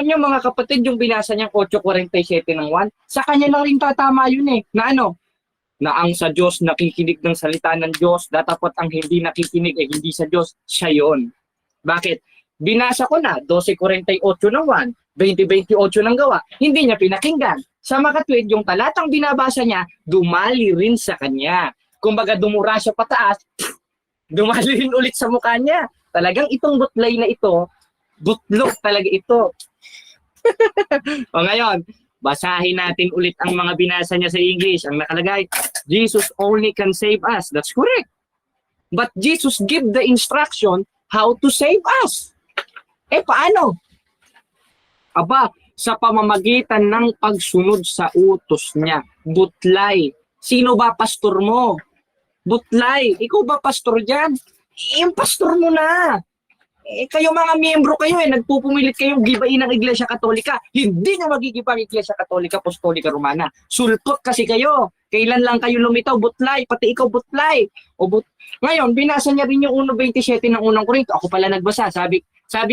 niyo mga kapatid, yung binasa niyang 8:47 ng 1, sa kanya lang rin tatama yun eh. Na ano? Na ang sa Diyos nakikinig ng salita ng Diyos, dapat ang hindi nakikinig ay hindi sa Diyos, siya yun. Bakit? Binasa ko na 12:48 ng 1, 20:28 ng gawa, hindi niya pinakinggan. Sa makatwid, yung talatang binabasa niya, dumali rin sa kanya. Kumbaga dumura siya pataas, dumali rin ulit sa mukha niya. Talagang itong Butlay na ito, butlog talaga ito. O ngayon, basahin natin ulit ang mga binasa niya sa English. Ang nakalagay, Jesus only can save us. That's correct. But Jesus give the instruction how to save us. Paano? Aba, sa pamamagitan ng pagsunod sa utos niya. Butlay. Sino ba pastor mo? Butlay. Ikaw ba pastor dyan? yung pastor mo na. Kayo mga miyembro kayo nagpupumilit kayong gibain ng Iglesia Katolika. Hindi na magigibang Iglesia Katolika, Apostolika Romana. Sulpot kasi kayo. Kailan lang kayo lumitaw, butlay. Pati ikaw, butlay. Ngayon, binasa niya rin yung 1.27 ng unang Korinto. Ako pala nagbasa. Sabi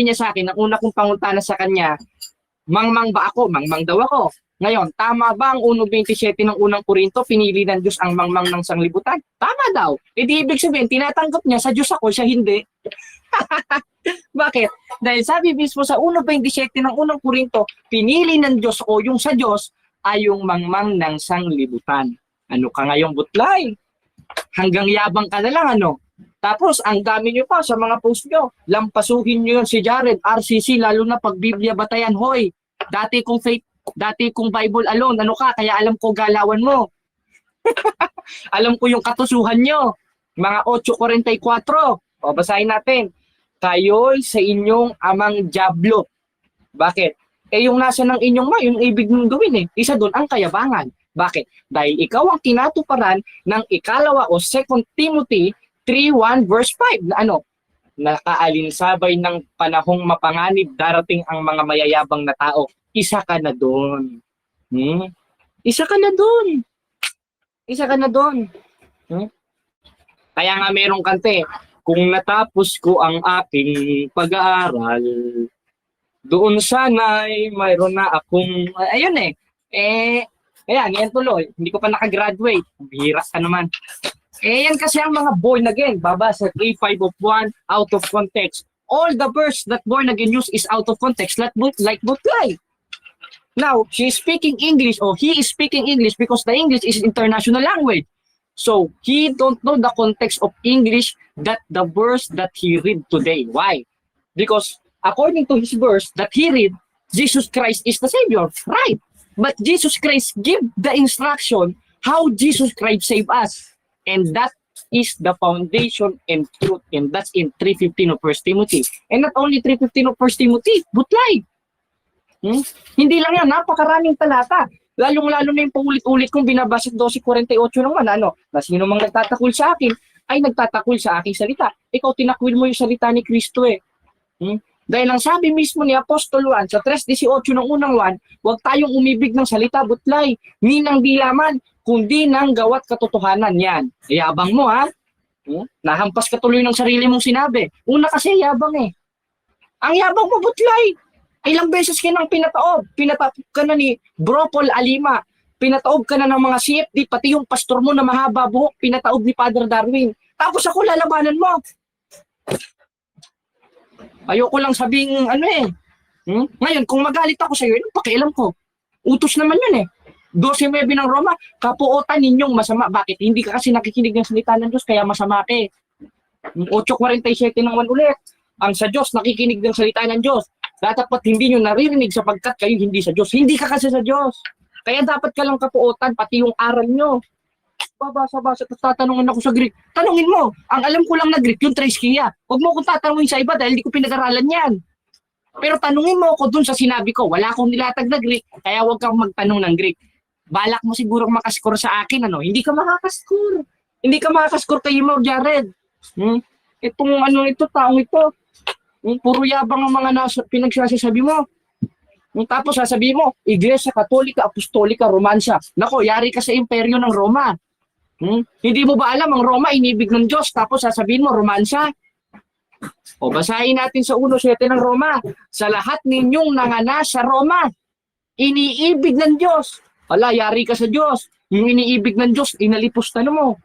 niya sa akin, ang una kong pangutana sa kanya, mangmang ba ako? Mangmang daw ako. Ngayon, tama ba ang 1.27 ng unang Korinto? Pinili ng Diyos ang mangmang ng sanglibutan? Tama daw. Di ibig sabihin, tinatanggap niya sa Diyos ako, siya hindi. Bakit? Dahil sabi mismo sa 1.27 ng unang Korinto, pinili ng Diyos o yung sa Diyos ay yung mangmang ng sanglibutan. Ano ka ngayong butlay? Hanggang yabang ka na lang, ano? Tapos, ang dami nyo pa sa mga post nyo. Lampasuhin nyo yun si Jared, RCC, lalo na pag Biblia Batayan. Hoy, dati kong Bible alone, ano ka? Kaya alam ko galawan mo. Alam ko yung katusuhan nyo. Mga 8.44. O, basahin natin. Kayo'y sa inyong amang diablo. Bakit? Yung nasa ng inyong yung ibig mong gawin Isa doon ang kayabangan. Bakit? Dahil ikaw ang tinatuparan ng ikalawa o 2 Timothy 3:1 verse 5 na nakaalinsabay ng panahong mapanganib darating ang mga mayayabang na tao. Isa ka na doon. Isa ka na doon. Isa ka na doon. Kaya nga merong kante, kung natapos ko ang aking pag-aaral, doon sana'y mayroon na akong, ayun ayan tuloy, hindi ko pa nakagraduate, bihira ka naman. Yan kasi ang mga born again, babasa 3:5 of 1 out of context. All the verse that born again use is out of context, like butlay. Now, she is speaking English or he is speaking English because the English is international language. So, he don't know the context of English that the verse that he read today. Why? Because according to his verse that he read, Jesus Christ is the Savior. Right. But Jesus Christ give the instruction how Jesus Christ save us. And that is the foundation and truth. And that's in 3:15 of 1 Timothy. And not only 3:15 of 1 Timothy, butlay. Hindi lang yan, napakaraming talata. Lalong-lalo na yung paulit-ulit kong binabasa 12:48 naman, na sino mang nagtatakul sa akin, ay nagtatakul sa aking salita. Ikaw, tinakwil mo yung salita ni Kristo Dahil ang sabi mismo ni Apostol Juan sa 3:18 ng unang Juan, huwag tayong umibig ng salita butlay, ni ng dilaman, kundi ng gawat katotohanan yan. Yabang mo Nahampas ka tuloy ng sarili mong sinabi. Una kasi yabang Ang yabang mo butlay. Ilang beses ka nang pinataob ka na ni Bro Paul Alima, pinataob ka na ng mga CFD, pati yung pastor mo na mahaba buhok, pinataob ni Father Darwin. Tapos ako lalabanan mo. Ayoko lang sabing Ngayon, kung magalit ako sa iyo, pakialam ko. Utos naman yun 12:9 ng Roma, kapuotan ninyong masama. Bakit? Hindi ka kasi nakikinig ng salita ng Diyos, kaya masama ka 8:47 ng 1 ulit. Ang sa Diyos, nakikinig ng salita ng Diyos. Dapat hindi nyo naririnig sapagkat kayo hindi sa Diyos. Hindi ka kasi sa Diyos. Kaya dapat ka lang kapuotan, pati yung aral nyo. Babasa-basa, tapos tatanungan ako sa Greek. Tanungin mo, ang alam ko lang na Greek, yung Triskia. Huwag mo akong tatanungin sa iba dahil hindi ko pinag-aralan yan. Pero tanungin mo ako dun sa sinabi ko, wala akong nilatag na Greek, kaya huwag kang magtanong ng Greek. Balak mo siguro makascore sa akin, Hindi ka makakascore. Hindi ka makakascore kay Mo, Jared. Itong taong ito. Puro yabang ang mga pinagsasabi mo. Tapos sasabihin mo, Iglesia Katolika, Apostolika, Romansa. Nako, yari ka sa imperyo ng Roma. Hindi mo ba alam, ang Roma inibig ng Diyos, tapos sasabihin mo, Romansa? O basahin natin sa 1:7 ng Roma. Sa lahat ninyong nanganak sa Roma, iniibig ng Diyos. Wala, yari ka sa Diyos. Yung iniibig ng Diyos, inalipusta mo.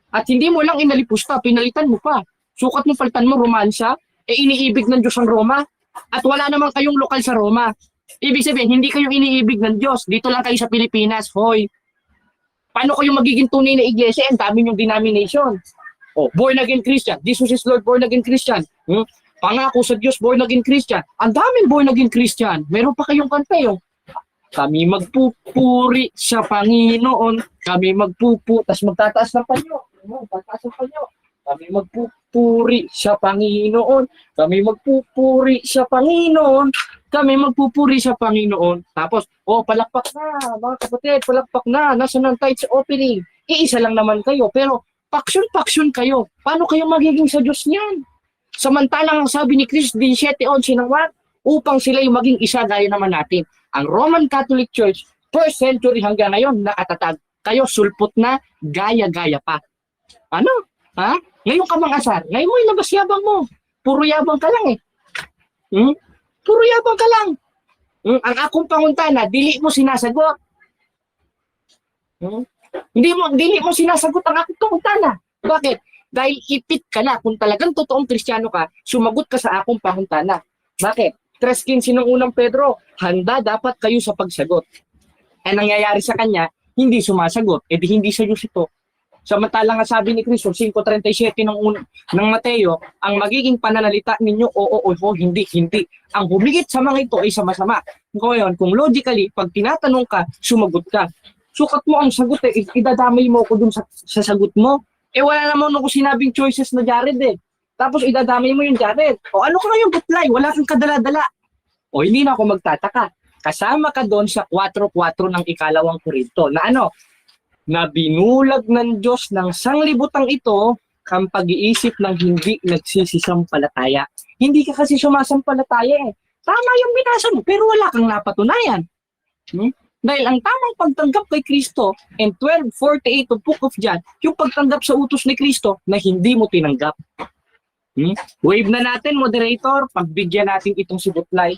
At hindi mo lang inalipusta, pinalitan mo pa. Sukat mo, palitan mo, Romansa. Iniibig ng Diyos ang Roma. At wala naman kayong lokal sa Roma. Ibig sabihin, hindi kayo iniibig ng Diyos. Dito lang kayo sa Pilipinas. Hoy, paano kayo magiging tunay na iglesia? Ang dami yung denomination. Born again Christian. Jesus is Lord, born again Christian. Pangako sa Diyos, born again Christian. Ang daming born again Christian. Meron pa kayong kanta Kami magpupuri sa Panginoon. Kami tas magtataas ng panyo. Magtataas ng panyo. Kami magpupuri sa Panginoon. Kami magpupuri sa Panginoon. Kami magpupuri sa Panginoon. Tapos, palakpak na, mga kapatid, palakpak na. Nasa ng tithes offering. Iisa lang naman kayo. Pero, Paksyon-paksyon kayo. Paano kayo magiging sa Diyos niyan? Samantalang ang sabi ni Chris 17:11 ng what? Upang sila'y maging isa gaya naman natin. Ang Roman Catholic Church, first century hanggang ngayon, nakatatag. Kayo sulpot na, gaya-gaya pa. Ano? Ha? Ngayon ka mang-asar. Ngayon mo ilabas yabang mo. Puro yabang ka lang eh. Puro yabang ka lang. Ang akong panguntana, dili mo sinasagot. Dili mo sinasagot ang akong panguntana. Bakit? Dahil ipit ka na. Kung talagang totoong Kristiyano ka, sumagot ka sa akong panguntana. Bakit? 3:15 ng unang Pedro, handa dapat kayo sa pagsagot. Ang nangyayari sa kanya, hindi sumasagot. E di hindi sa Diyos ito. Samantalang nga sabi ni Cristo, 5:37 ng Mateo, ang magiging pananalita ninyo, oo, hindi. Ang humigit sa mga ito ay sama-sama. Ngayon, kung logically, pag tinatanong ka, sumagot ka. Sukat mo ang sagot eh, idadamay mo ko dun sa sagot mo. Eh wala naman ako sinabing choices na Jared eh. Tapos idadamay mo yung Jared. O ano ka ngayon butlay? Wala kang kadala-dala. O hindi na ako magtataka. Kasama ka doon sa 4:4 ng ikalawang Korinto na ano? Na binulag ng Diyos ng sanglibutang ito ang pag-iisip ng hindi nagsisisampalataya. Hindi ka kasi sumasampalataya eh. Tama yung binasa mo pero wala kang napatunayan. Dahil ang tamang pagtanggap kay Kristo in 12:48 of Book of John, yung pagtanggap sa utos ni Kristo na hindi mo tinanggap. Wave na natin, moderator. Pagbigyan natin itong si Butlay.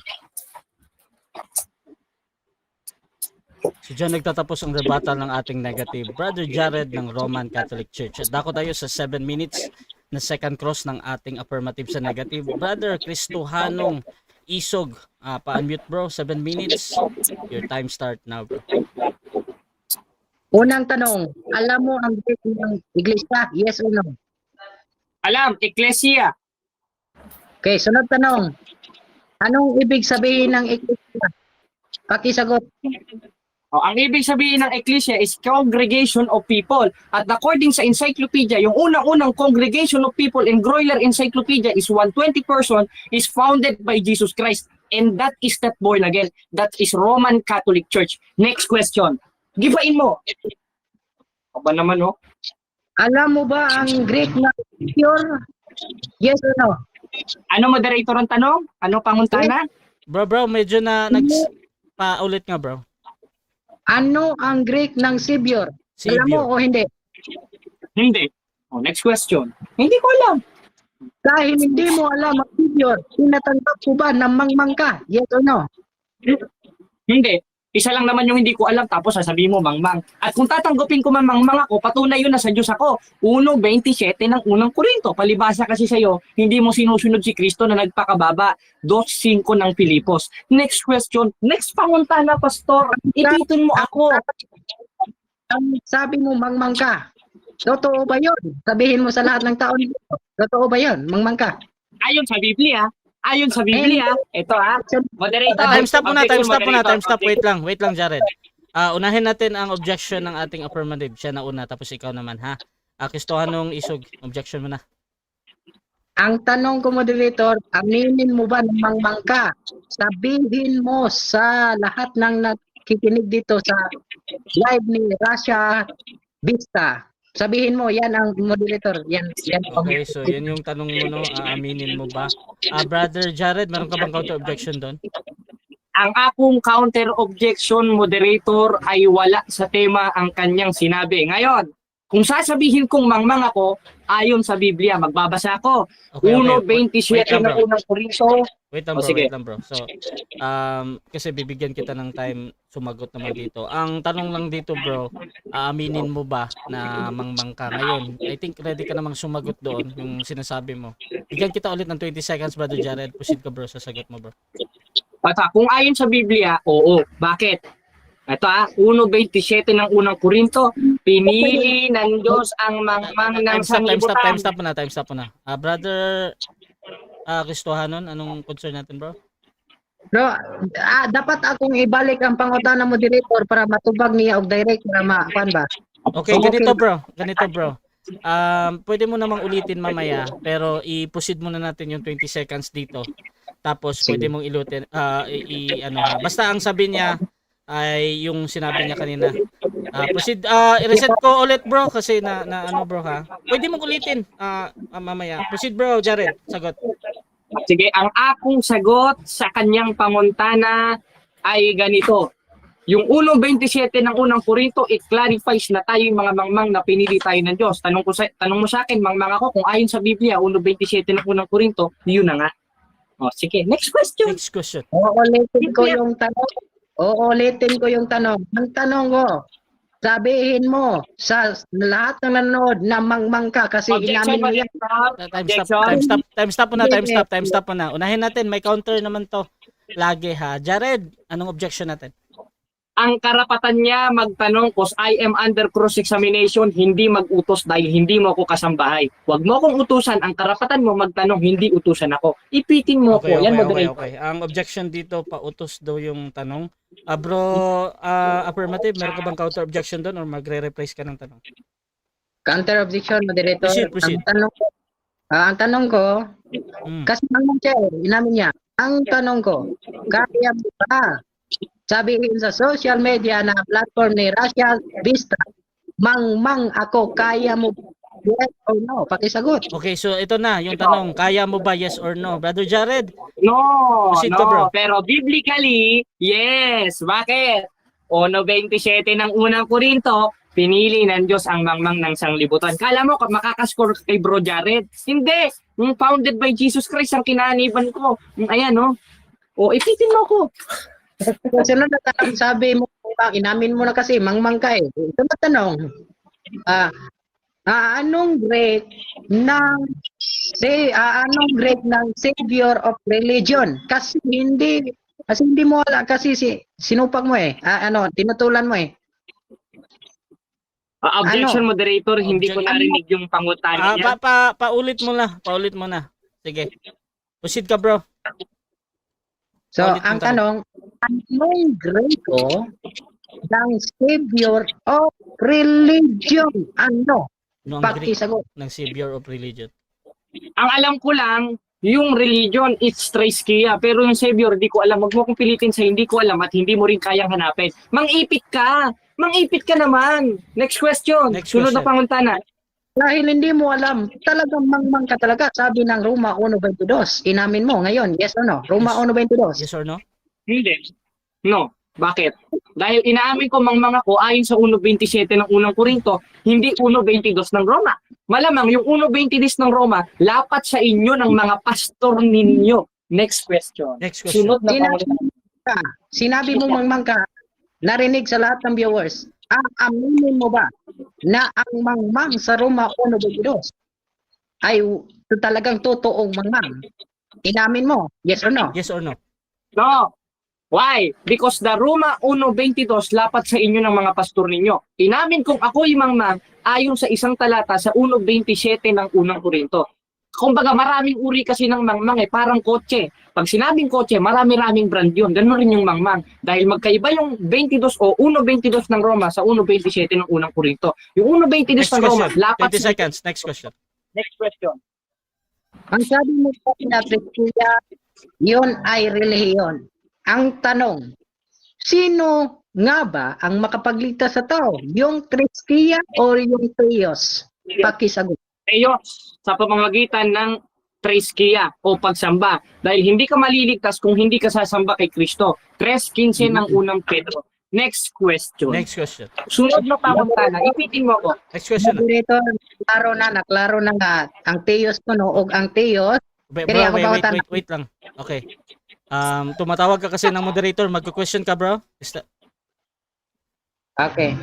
So dyan nagtatapos ang rebuttal ng ating negative. Brother Jared ng Roman Catholic Church. At dako tayo sa 7 minutes na second cross ng ating affirmative sa negative. Brother Cristohanong Isog, pa-unmute bro, 7 minutes. Your time start now bro. Unang tanong, alam mo ang Greek ng iglesia? Yes or no? Alam, Ecclesia. Okay, sunod tanong. Anong ibig sabihin ng iglesia? Pakisagot. Ang ibig sabihin ng Ecclesia is congregation of people. At according sa encyclopedia, yung unang-unang congregation of people in Greuler Encyclopedia is 120 person is founded by Jesus Christ. And that is not born again. That is Roman Catholic Church. Next question. Gibain mo. Aba naman, no? Alam mo ba ang Greek na pure? Yes or no? Ano moderator ang tanong? Ano panguntana? Bro, medyo na paulit nga bro. Ano ang Greek ng Savior? Alam mo Savior. o hindi? Hindi. Next question. Hindi ko alam. Dahil hindi mo alam ang Savior, tinatanggap ko ba na mangmang ka? Yes or no? Hindi. Isa lang naman yung hindi ko alam tapos sasabihin mo mangmang. At kung tatanggapin ko mangmang ako, patunay yun na sa Diyos ako. 1:27 ng unang Korinto. Palibasa kasi sa'yo, hindi mo sinusunod si Kristo na nagpakababa. 2:5 ng Pilipos. Next question. Next panguntana, Pastor. Ipitin mo ako. Ang sabi mo mangmang ka. Totoo ba yun? Sabihin mo sa lahat ng tao dito. Totoo ba yun? Mangmang ka. Ayon sa Biblia, ito moderator. Time stop muna. Moderator. Time stop. Wait lang Jared. Unahin natin ang objection ng ating affirmative. Siya na una tapos ikaw naman ha. Cristohanong Isog, objection mo na. Ang tanong ko, moderator, aminin mo ba na mangmang ka? Sabihin mo sa lahat ng nakikinig dito sa live ni Russia Vista. Sabihin mo, yan ang moderator. Yan. Okay, so yan yung tanong mo, no? Aaminin mo ba? Brother Jared, meron ka bang counter objection doon? Ang akong counter objection, moderator, ay wala sa tema ang kanyang sinabi. Ngayon, kung sasabihin kong mangmang ako, ayon sa Biblia, magbabasa ako. Okay. 1:27 ng unang Korinto. Wait lang Sige. bro. So, kasi bibigyan kita ng time sumagot naman dito. Ang tanong lang dito bro, aaminin mo ba na mangmang ka ngayon? I think ready ka namang sumagot doon yung sinasabi mo. Bigyan kita ulit ng 20 seconds, Brother Jared. Proceed ka bro sa sagot mo bro. At kung ayon sa Biblia, oo. Bakit? Ito 1:27 ng unang Korinto, pinili ng Diyos ang mangmang ng sanlibutan. Time stop mo na. Brother Cristohanon, anong concern natin bro? Bro, dapat akong ibalik ang pangutan ng moderator para matubag niya og direct para makuan ba? Okay, ganito bro. Pwede mo namang ulitin mamaya pero i-proceed muna natin yung 20 seconds dito. Tapos Sige. pwede mong ilutin basta ang sabi niya ay yung sinabi niya kanina. Proceed. I-reset ko ulit bro kasi na ano bro ha. Pwede mo ulitin mamaya. Proceed bro, Jared. Sagot. Sige, ang akong sagot sa kanyang panguntana ay ganito. Yung 1:27 ng unang Korinto, it clarifies na tayo yung mga mangmang na pinili tayo ng Diyos. Tanong mo sa akin, mangmang ako, kung ayon sa Biblia, 1:27 ng unang Korinto, yun na nga. O, sige, next question. Next question. Uulitin ko yung tanong. Uulitin ko yung tanong. Ang tanong ko, sabihin mo sa lahat ng nanonood na mangmang ka kasi Objection, inamin mo yan. Time stop muna. Unahin natin, may counter naman to. Lagi ha. Jared, anong objection natin? Ang karapatan niya magtanong cause I am under cross-examination, hindi mag-utos dahil hindi mo ako kasambahay. Huwag mo akong utusan, ang karapatan mo magtanong, hindi utusan ako. Ipitin mo Okay. ko. Yan, moderator. Okay. Ang objection dito, pautos daw yung tanong. Bro, affirmative, meron ka bang counter objection doon or magre-replace ka ng tanong? Counter objection, moderator. Proceed. Ang tanong ko, Mm. kasi mangmang siya, inamin niya. Ang tanong ko, kaya mo ba sabihin sa social media na platform ni Russia Vista, mangmang ako, kaya mo ba? Yes or no? Pakisagot. Okay, so ito na yung tanong. Kaya mo ba yes or no? Brother Jared? No, Proceed ka, bro. Pero biblically, yes. Bakit? 1:27 ng unang Korinto, pinili ng Diyos ang mangmang ng sanglibutan. Kala mo makakascore kay Bro Jared? Hindi. Yung founded by Jesus Christ ang kinaniban ko. Ayan, no? O, ipitin mo ko. Sunod na tanong, sabi mo, inamin mo na kasi, mangmang ka eh. Ito na tanong, anong grade ng Savior of Religion? Kasi hindi mo wala, kasi sinupag mo eh. Tinutulan mo eh. Objection, moderator, hindi ko Objection. narinig yung pangutan niya. Paulit mo na. Sige. Proceed ka, bro. So, Ulit ang yung tanong, anong grado ng Savior of Religion? Ano? No, ang Greek Pakisagot. ng Savior of Religion. Ang alam ko lang, yung religion, it's Triskia. Pero yung Savior, di ko alam. Huwag mo kong pilitin sa hindi ko alam at hindi mo rin kayang hanapin. Mang-ipit ka! Mang-ipit ka naman! Next question. Next Sunod question. na panguntana. Dahil hindi mo alam, talagang mangmang ka talaga. Sabi ng Roma 1:22. Inamin mo ngayon, yes or no? Roma Yes. 1:22. Yes or no? Hindi. No. Bakit? Dahil inaamin ko mangmang ako ayon sa 1:27 ng unang Korinto, hindi 1:22 ng Roma. Malamang yung 1:22 ng Roma, lapat sa inyo ng mga pastor ninyo. Next question. Next question. Sunod na panguntana. Sinabi mo mangmang ka, narinig sa lahat ng viewers, aminin mo ba na ang mangmang sa Roma 1:22 ay talagang totoong mangmang? Inamin mo, yes or no? Yes or no? No. Why? Because the Roma 1:22 lapat sa inyo ng mga pastor ninyo. Inamin kong ako'y mangmang ayon sa isang talata sa 1:27 ng unang Korinto. Kumbaga maraming uri kasi ng mangmang parang kotse. Pag sinabing kotse, marami-raming brand yun. Ganun rin yung mangmang. Dahil magkaiba yung 22 o 1:22 ng Roma sa 1:27 ng unang Korinto. Yung 1:22 Next ng Roma, question. lapat 20 seconds. Next question. Next question. Ang sabi mo po na Triskia, yun ay relihiyon. Ang tanong, sino nga ba ang makapagligtas sa tao? Yung Triskia o yung Theos? Pakisagot. Teos sa pamamagitan ng Triskia o pagsamba. Dahil hindi ka maliligtas kung hindi ka sasamba kay Kristo. 3:15 ng unang Pedro. Next question. Next question. Sunod na panguntana, ipitin mo ko. Next question. Moderator, naklaro na nga ang Theos ko no, o ang Theos. Bro, Kaya ako bawatan. wait lang. Okay. Tumatawag ka kasi ng moderator. Magko-question ka, bro. Okay.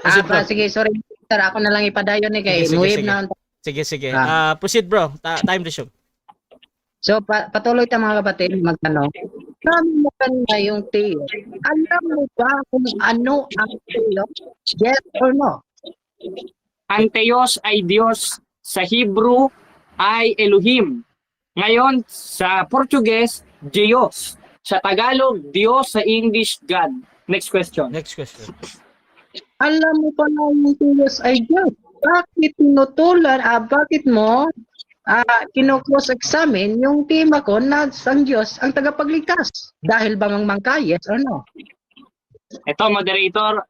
Proceed, bro. Sige, sorry. Sir, ako na lang ipadayon eh kay Sige. Muhib na. Sige. Proceed, bro. Time resume. So, patuloy tayo mga kapatid, magtanong. Sabi mo kanina yung Theo. Alam mo ba kung ano ang Theo? Yes or no? Ang Teos ay Diyos. Sa Hebrew ay Elohim. Ngayon, sa Portuguese, Diyos. Sa Tagalog, Diyos. Sa English, God. Next question. Next question. Alam mo pa na yung Theos ay Diyos. Bakit tinutulan, bakit mo kino-cross-examine yung tema ko na ang Diyos ang tagapagligtas? Dahil ba mangmang ka? Yes or no? Ito, moderator,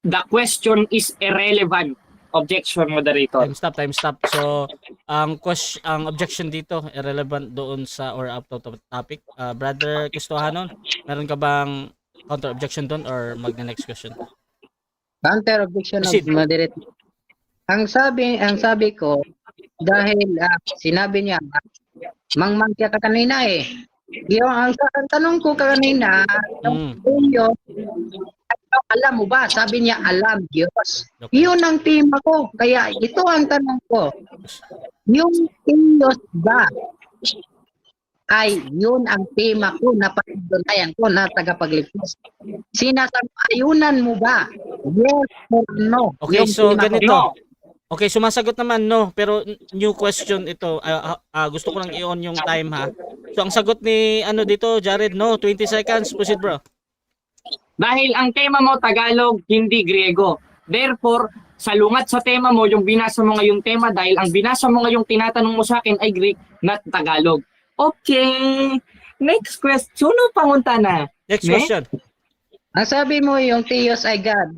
the question is irrelevant. Objection, moderator. Time stop. So, ang objection dito irrelevant doon sa or out of topic. Brother Cristohanon, meron ka bang counter objection doon or next question ka? Counter objection of Proceed. moderator. Ang sabi ko, dahil sinabi niya, mangmangkya ka kanina eh. Yung ang tanong ko kanina, Mm. yung alam mo ba? Sabi niya, alam, Diyos. Okay. Yun ang tema ko. Kaya ito ang tanong ko. Yung Diyos ba ay yun ang tema ko na patutunayan ko na tagapagligtas. Sinasang-ayunan mo ba? Yes or no? Okay, Yung so tema ko. ganito. No. Okay, sumasagot naman no, pero new question ito. Gusto ko lang i-on yung time ha. So ang sagot ni dito, Jared, no, 20 seconds. Proceed, bro. Dahil ang tema mo Tagalog, hindi Griego. Therefore, salungat sa tema mo, yung binasa mo ngayong tema, dahil ang binasa mo ngayong tinatanong mo sa akin ay Greek, not Tagalog. Okay. Next question, no, panguntana. Next Ne? question. Ang sabi mo yung Diyos ay God.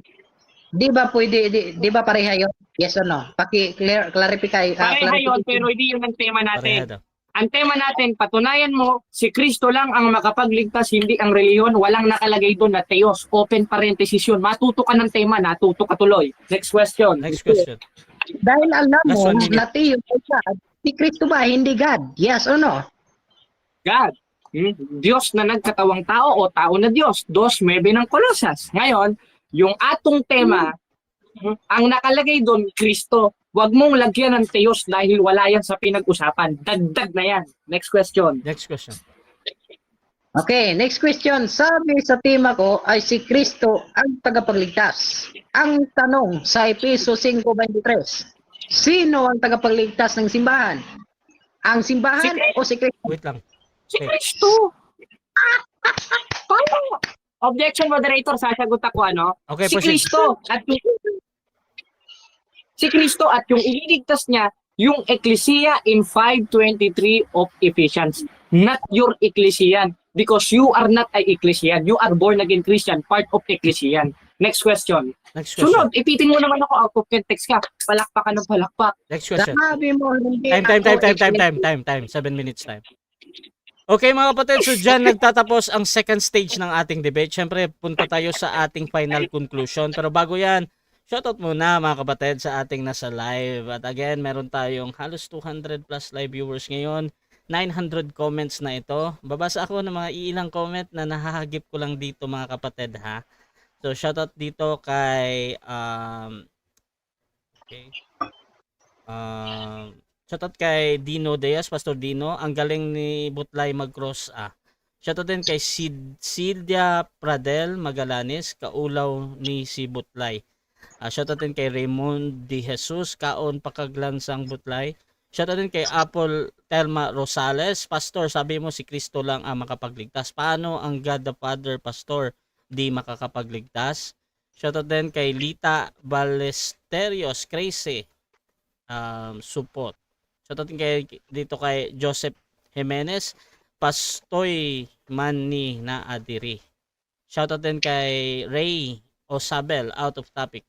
Di ba pwede, di ba pareha yun? Yes or no? Clarify. Pareha yun, pero hindi yun ang tema Pareha natin. daw. Ang tema natin, patunayan mo, si Kristo lang ang makapagligtas, hindi ang reliyon. Walang nakalagay doon na Teos. Open parenthesis yun. Matuto ka ng tema, natuto ka tuloy. Next question. Next question. Dahil alam mo Last 1 minute. na Diyos ay God, si Kristo ba hindi God? Yes or no? God. Diyos na nagkatawang tao o tao na Diyos. 2:9 ng Kolosas. Ngayon, yung atong tema, ang nakalagay doon, Kristo. Huwag mong lagyan ng Teos dahil wala yan sa pinag-usapan. Dagdag na yan. Next question. Next question. Okay, next question. Sabi sa tema ko ay si Kristo ang tagapagligtas. Ang tanong sa Efeso 5:23, sino ang tagapagligtas ng simbahan? Ang simbahan o si Kristo? Wait lang. Si Okay. Kristo. Paano? Objection, moderator. Sasagot ako, ano? Okay, Si proceed. Kristo at yung ililigtas niya, yung Ecclesia in 5:23 of Ephesians. Not your Ecclesian. Because you are not a Ecclesian. You are born again Christian, part of Ecclesian. Next question. Next question. Sunod, ipitin mo naman ako out of context ka. Palakpak ka ng palakpak. Next question. Sabi mo hindi Time. 7 minutes time. Okay mga kapatid, so dyan nagtatapos ang second stage ng ating debate. Siyempre, punta tayo sa ating final conclusion. Pero bago yan, shoutout muna mga kapatid sa ating nasa live. At again, meron tayong halos 200 plus live viewers ngayon. 900 comments na ito. Babasa ako ng mga iilang comment na nahahagip ko lang dito mga kapatid ha. So shoutout dito kay shoutout kay Dino Diaz, Pastor Dino. Ang galing ni Butlay mag-cross Shoutout din kay Silvia Pradel Magalanes, kaulaw ni si Butlay. Shoutout din kay Raymond De Jesus, kaon pakaglansang Butlay. Shoutout din kay Apple Telma Rosales, Pastor, sabi mo si Kristo lang ang makapagligtas. Paano ang God the Father, Pastor, di makakapagligtas? Shoutout din kay Lita Ballesterios, Crazy, support. Shoutout din dito kay Joseph Jimenez, Pastoy Manni na Adiri. Shoutout din kay Ray Osabel, out of topic.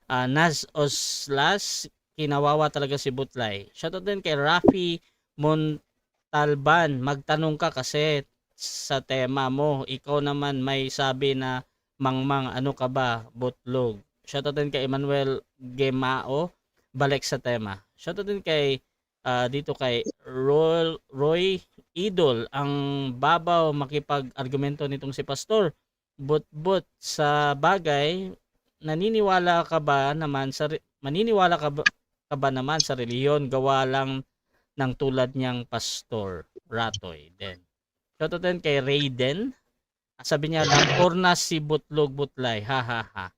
Naz Oslas, kinawawa talaga si Butlay. Shoutout din kay Rafi Montalban, magtanong ka kasi sa tema mo. Ikaw naman may sabi na mangmang ano ka ba, butlog. Shoutout din kay Emmanuel Gemao, balik sa tema. Shoutout din kay dito kay Roy Idol, ang babaw makipag-argumento nitong si Pastor. But sa bagay, maniniwala ka ba naman sa relihiyon gawa lang ng tulad niyang Pastor Ratoy din. Shoutout din kay Raiden. Sabi niya, lampor si Butlog Butlay. Ha ha ha.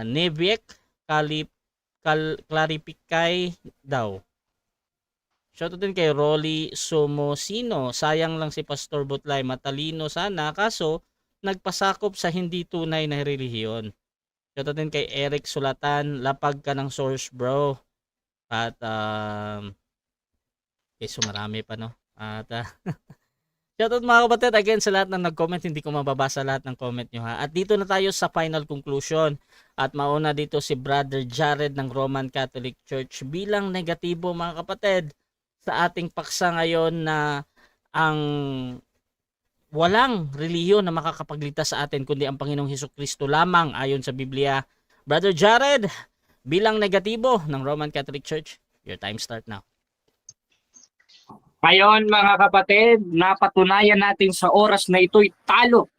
Nebiek Clarify daw. Shoutout din kay Rolly Somosino. Sayang lang si Pastor Butlay. Matalino sana kaso nagpasakop sa hindi tunay na relihiyon. Shoutout din kay Eric Sulatan. Lapag ka ng source bro. At okay, so marami pa no. At Shoutout mga kapatid, again sa lahat ng nag-comment, hindi ko mababasa lahat ng comment nyo ha. At dito na tayo sa final conclusion. At mauna dito si Brother Jared ng Roman Catholic Church bilang negatibo mga kapatid sa ating paksa ngayon na ang walang relihiyon na makakapagligtas sa atin kundi ang Panginoong Hesukristo lamang ayon sa Biblia. Brother Jared, bilang negatibo ng Roman Catholic Church, your time start now. Ngayon mga kapatid, napatunayan natin sa oras na ito'y talo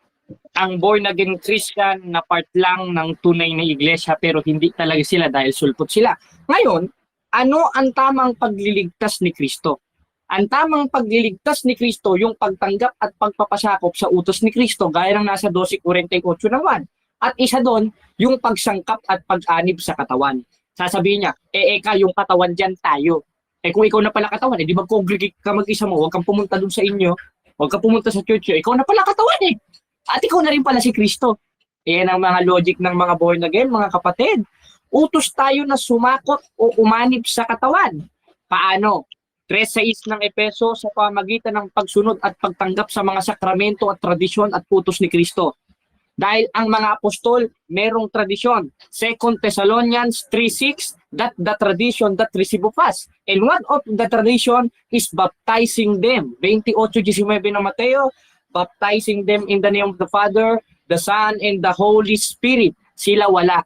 ang born again Christian na part lang ng tunay na iglesia pero hindi talaga sila dahil sulpot sila. Ngayon, ano ang tamang pagliligtas ni Kristo? Ang tamang pagliligtas ni Kristo yung pagtanggap at pagpapasakop sa utos ni Kristo gaya ng nasa 12:48 ng 1. At isa doon, yung pagsangkap at pag-anib sa katawan. Sasabihin niya, eka yung katawan dyan tayo. Kung ikaw na pala katawan, di mag-congregate ka mag-isa mo, huwag kang pumunta doon sa inyo, huwag kang pumunta sa church, ikaw na pala katawan At ikaw na rin pala si Kristo. Yan ang mga logic ng mga born again, mga kapatid. Utos tayo na sumakot o umanib sa katawan. Paano? 3:6 ng Efeso sa pamagitan ng pagsunod at pagtanggap sa mga sakramento at tradisyon at utos ni Kristo. Dahil ang mga apostol merong tradisyon. 2 Thessalonians 3:6 that the tradition that receive of us. And one of the tradition is baptizing them. 28:19 ng Mateo, baptizing them in the name of the Father, the Son, and the Holy Spirit. Sila wala.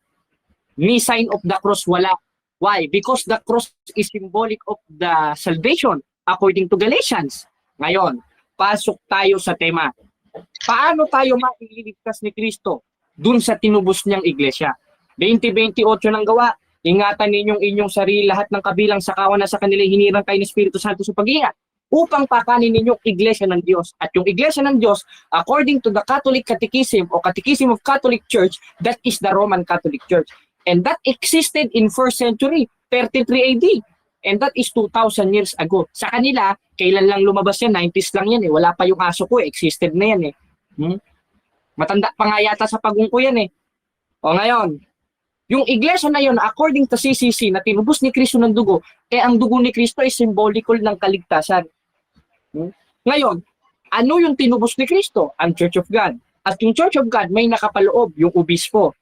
Ni sign of the cross wala. Why? Because the cross is symbolic of the salvation according to Galatians. Ngayon, pasok tayo sa tema. Paano tayo mailigtas ni Kristo dun sa tinubos niyang iglesia? 20:28 ng Gawa, ingatan ninyong inyong sarili lahat ng kabilang sakawan na sa kanila hinirang kayo ng Espiritu Santo sa pag-iingat upang pakanin ninyong iglesia ng Diyos. At yung iglesia ng Diyos, according to the Catholic Catechism o Catechism of Catholic Church, that is the Roman Catholic Church. And that existed in 1st century, 33 AD. And that is 2,000 years ago. Sa kanila, kailan lang lumabas yan? 90s lang yan Wala pa yung aso ko existed na yan Matanda pa nga yata sa pagungko yan O ngayon, yung iglesia na yun, according to CCC, na tinubos ni Kristo ng dugo, ang dugo ni Kristo ay symbolical ng kaligtasan. Ngayon, ano yung tinubos ni Kristo? Ang Church of God. At yung Church of God, may nakapaloob, yung obispo.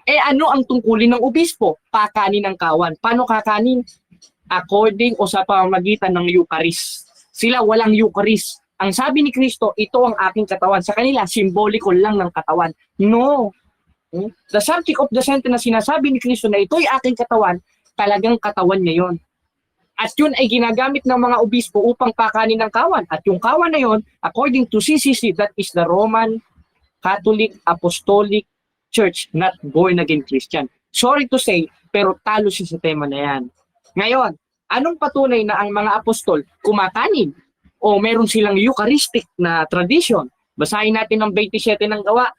Ano ang tungkulin ng obispo? Pakanin ng kawan. Paano kakanin? According o sa pamamagitan ng Eucharist. Sila walang Eucharist. Ang sabi ni Kristo, ito ang aking katawan. Sa kanila, symbolical lang ng katawan. No. The subject of the sentence na sinasabi ni Kristo na ito'y aking katawan, talagang katawan niya yon. At yun ay ginagamit ng mga obispo upang pakanin ng kawan. At yung kawan na yon, according to CCC, that is the Roman Catholic Apostolic Church, not born again Christian. Sorry to say, pero talo siya sa tema na yan. Ngayon, anong patunay na ang mga apostol kumakanin o meron silang Eucharistic na tradition? Basahin natin ang 27 ng Gawa.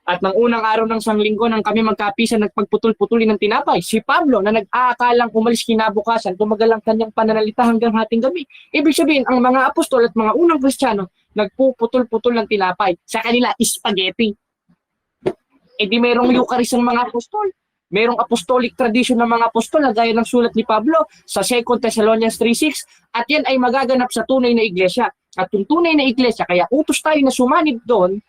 At ng unang araw ng sanglinggo nang kami magkapisan nagpagputol-putuli ng tinapay, si Pablo na nag-aakalang umalis kinabukasan, tumagal ang kanyang pananalita hanggang hating gabi. Ibig sabihin, ang mga apostol at mga unang Kristiyano nagpuputol-putol ng tinapay. Sa kanila, spaghetti. Di merong Eucharist ng mga apostol. Merong apostolic tradition ng mga apostol na gaya ng sulat ni Pablo sa 2 Thessalonians 3:6 at yan ay magaganap sa tunay na iglesia. At yung tunay na iglesia, kaya utos tayo na sumanib doon,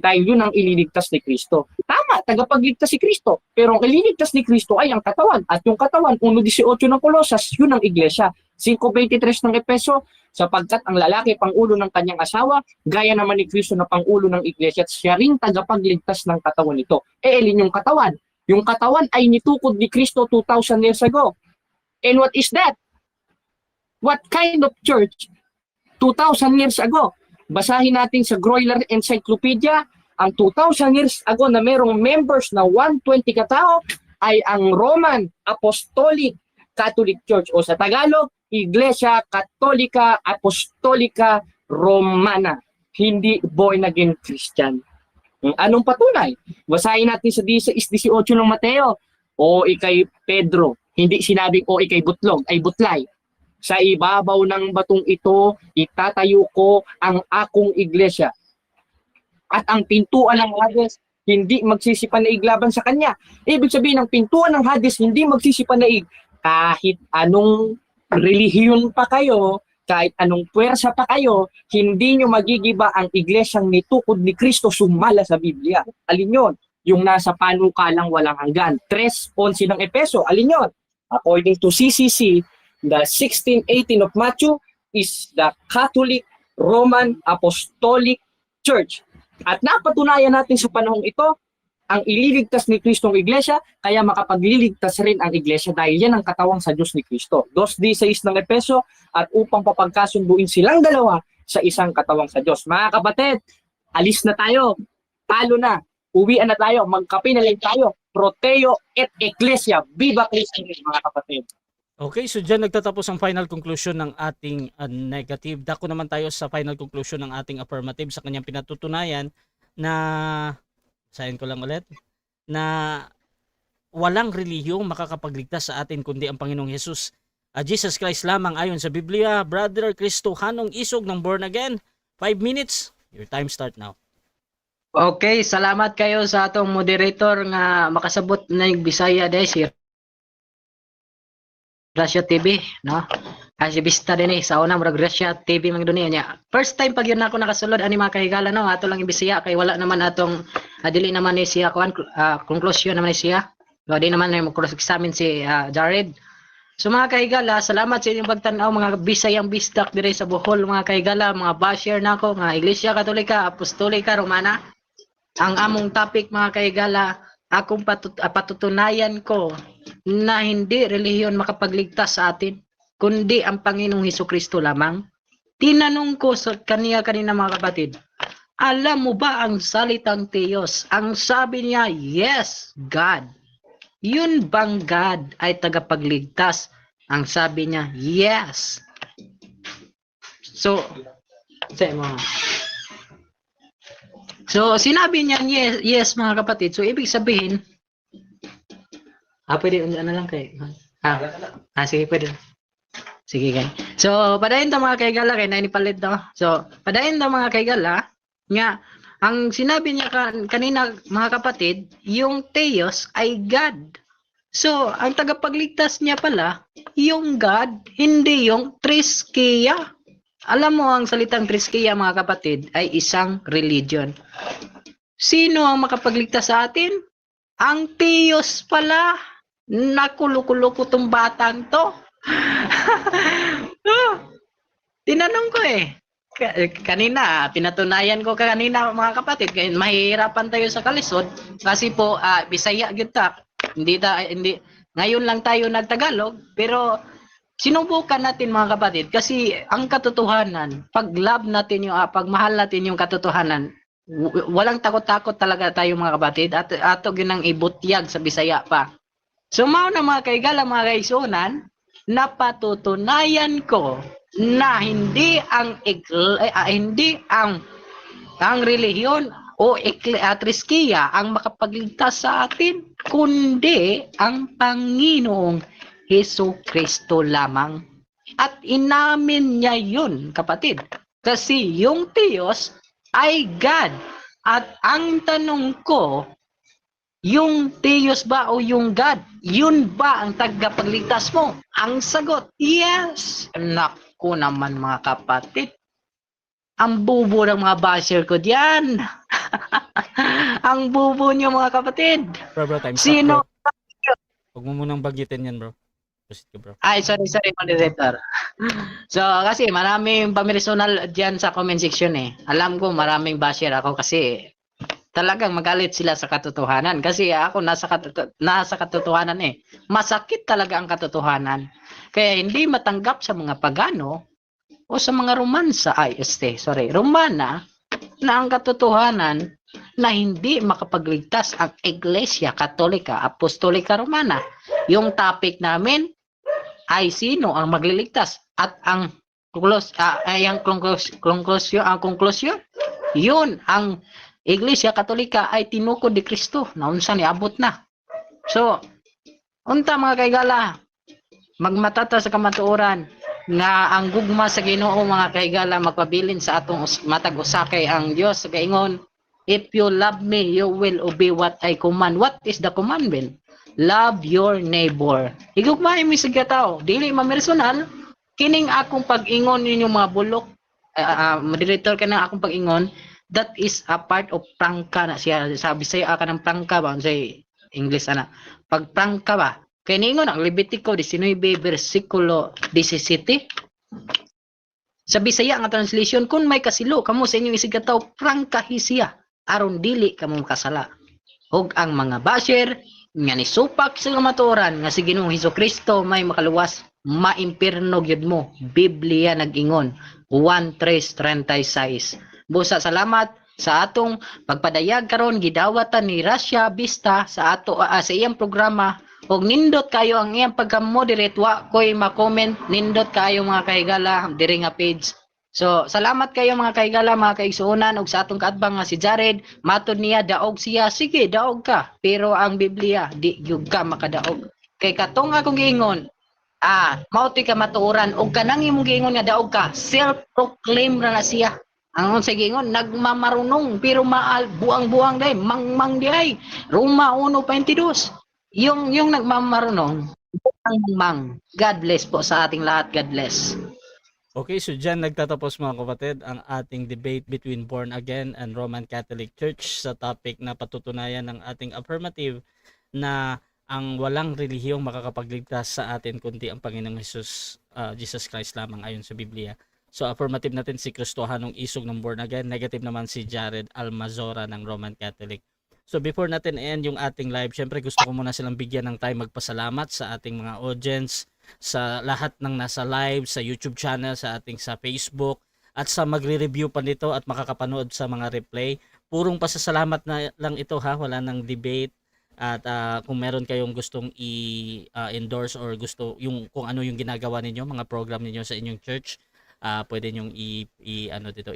tayo yun ang ililigtas ni Kristo. Tama, tagapagligtas si Kristo. Pero ang ililigtas ni Kristo ay ang katawan. At yung katawan, 1:18 ng Colosas, yun ang iglesia. 5:23 ng Efeso, sapagkat ang lalaki pangulo ng kanyang asawa, gaya naman ni Kristo na pangulo ng iglesia at siya ring tagapagligtas ng katawan nito. Alin yung katawan? Yung katawan ay nitukod ni Kristo 2,000 years ago. And what is that? What kind of church? 2,000 years ago. Basahin natin sa Groyler Encyclopedia, ang 2,000 years ago na merong members na 120 katao ay ang Roman Apostolic Catholic Church o sa Tagalog, Iglesia Katolika Apostolika Romana. Hindi born again Christian. Anong patunay? Basahin natin sa 18 ng Mateo. O ikay Pedro, hindi sinabing o ikay butlog, ay butlay. Sa ibabaw ng batong ito, itatayo ko ang akong iglesia. At ang pintuan ng Hades, hindi magsisipanaig laban sa kanya. Ibig sabihin, ang pintuan ng Hades, hindi magsisipanaig. Kahit anong relihiyon pa kayo, kahit anong puwersa pa kayo, hindi nyo magigiba ang iglesyang nitukod ni Kristo sumala sa Biblia. Alin yun? Yung nasa panukalang walang hanggan. 3:11 ng Epeso, alin yun? According to CCC, the 1618 of Matthew is the Catholic Roman Apostolic Church. At napatunayan natin sa panahong ito, ang ililigtas ni Kristong iglesia, kaya makapagliligtas rin ang iglesia dahil yan ang katawang sa Diyos ni Kristo. 2:6 ng Epeso, at upang papagkasunduin silang dalawa sa isang katawang sa Diyos. Mga kapatid, alis na tayo. Talo na. Uwian na tayo. Magkape na lang tayo. Proteo et Ecclesia. Viva Cristo, mga kapatid. Okay, so dyan nagtatapos ang final conclusion ng ating negative. Dako naman tayo sa final conclusion ng ating affirmative sa kanyang pinatutunayan na, sayin ko lang ulit, na walang relihiyong makakapagligtas sa atin kundi ang Panginoong Hesus. Jesus Christ lamang ayon sa Biblia. Brother Kristohanong isog ng born again. 5 minutes. Your time start now. Okay, salamat kayo sa atong moderator nga makasabot na yung Bisaya dahil si Russia TV, no? Kasi bista din sa una murag Russia TV mang dunia niya. First time pag yun ako nakasulod ani mga kahigala, no? Ato lang yung Bisaya kay wala naman atong dili naman ni siya kuan conclusion naman ni siya. Di naman na mo-cross examine si Jared. So mga kahigala, salamat sa inyong pagtanaw mga Bisayang bisdak dire sa Bohol, mga kahigala, mga basher nako nga Iglesia Katolika, Apostolika, Romana. Ang among topic mga kahigala, akong patutunayan ko na hindi relihiyon makapagligtas sa atin, kundi ang Panginoong Hesukristo lamang. Tinanong ko sa kanina mga kapatid, alam mo ba ang salitang Diyos? Ang sabi niya, yes, God. Yun bang God ay tagapagligtas? Ang sabi niya, yes. So, sinabi niya, yes mga kapatid. So, ibig sabihin, pwede, ano lang kay, sige, pwede. Sige, kay. So, padayon ta mga kaigala, kay nainipalit daw. So, padayon ta mga kaigala, nga, ang sinabi niya kanina mga kapatid, yung Theos ay God. So, ang tagapagligtas niya pala, yung God, hindi yung Triskeia. Alam mo ang salitang Triskeia mga kapatid ay isang religion. Sino ang makapagligtas sa atin? Ang Theos pala. Nakulukulo ko tong batang to. Tinanong ko kanina, pinatunayan ko kanina mga kapatid, kaya mahihirapan tayo sa kalisod kasi po Bisaya gyud ta. Hindi ngayon lang tayo nagtagalog, pero sinubukan natin mga kapatid kasi ang katotohanan, pag love natin yung pagmahal natin yung katotohanan, walang takot-takot talaga tayo mga kapatid, at ato ginang ibutyag sa Bisaya pa. So mao na mga kaigala, mga kaigsunan, napatutunayan ko na hindi ang relihiyon o Triskeia ang makapagligtas sa atin, kundi ang Panginoong Hesukristo lamang. At inamin niya yun, kapatid. Kasi yung Diyos ay God. At ang tanong ko, yung Diyos ba o yung God, yun ba ang tagapagligtas mo? Ang sagot, yes. Naku naman mga kapatid. Ang bubo ng mga basher ko diyan. Ang bubo niyo mga kapatid. Bro, time stop, Sino? bro. Huwag mo munang bagitin yan, bro. Proceed ka, bro. Ay, sorry, moderator. So, kasi maraming pamirsonal diyan sa comment section Alam ko maraming basher ako kasi talagang magalit sila sa katotohanan. Kasi ako nasa katotohanan Masakit talaga ang katotohanan. Kaya hindi matanggap sa mga pagano o sa mga Romana na ang katotohanan na hindi makapagligtas ang Iglesia Katolika Apostolika Romana. Yung topic namin ay sino ang magliligtas at ang conclusion, yun ang Iglesia Katolika ay tinukod ni Kristo na unsa niabot na. So, unta mga kaigala, magmatata sa kamatuoran nga ang gugma sa Ginoo mga kahigala magpabilin sa atong matag usakay ang Dios gaingon, if you love me you will obey what I command. What is the commandment? Love your neighbor. Higugmaay mi sa tao, dili mamersonal, kining akong pag-ingon ninyo mga bulok, moderator ka na akong pag-ingon, that is a part of prangka na siya. Sabi sa'yo, ka ng prangka ba? Say English ana. Pag prangka ba? Kaya ningon ang Levitico 19 versikulo 17. Sa Bisaya nga translation, kung may kasilo, kamo sa inyong isigataw, prangkahisiya, aron dili kamo makasala. Og ang mga basher, nga ni supak sa maturan, nga si Ginoong Hesukristo may makaluwas, maimpirno gyud mo. Biblia nag-ingon, 1:3:36. Busa salamat sa atong pagpadayag karon gidawatan ni Rasha Vista sa sa iyang programa og nindot kayo ang iyang pagka-moderate wa koy ma-comment nindot kayo mga kahigala diri nga page. So salamat kayo mga kahigala mga kaigsuonan og sa atong kaatbang nga si Jared matud niya daog siya sige daog ka pero ang Biblia di gyud ka makadaog kay katong akong giingon mao ka matuoran og kanang imong giingon nga daog ka self-proclaim na siya. Ang sa giingon nagmamarunong pero maal buang-buang day mangmang day Roma 1:22. Yung nagmamarunong mang God bless po sa ating lahat. God bless. Okay, so dyan nagtatapos mga kapatid ang ating debate between Born Again and Roman Catholic Church sa topic na patutunayan ng ating affirmative na ang walang relihiyong makakapagligtas sa atin kundi ang Panginoong Jesus Christ lamang ayon sa Biblia. So affirmative natin si Kristohanong Isog ng Born Again, negative naman si Jared Almazora ng Roman Catholic. So before natin end yung ating live, syempre gusto ko muna silang bigyan ng time magpasalamat sa ating mga audience, sa lahat ng nasa live, sa YouTube channel, sa ating sa Facebook, at sa magre-review pa nito at makakapanood sa mga replay. Purong pasasalamat na lang ito ha, wala nang debate. At kung meron kayong gustong i-endorse or gusto yung kung ano yung ginagawa ninyo, mga program ninyo sa inyong church, pwede nyong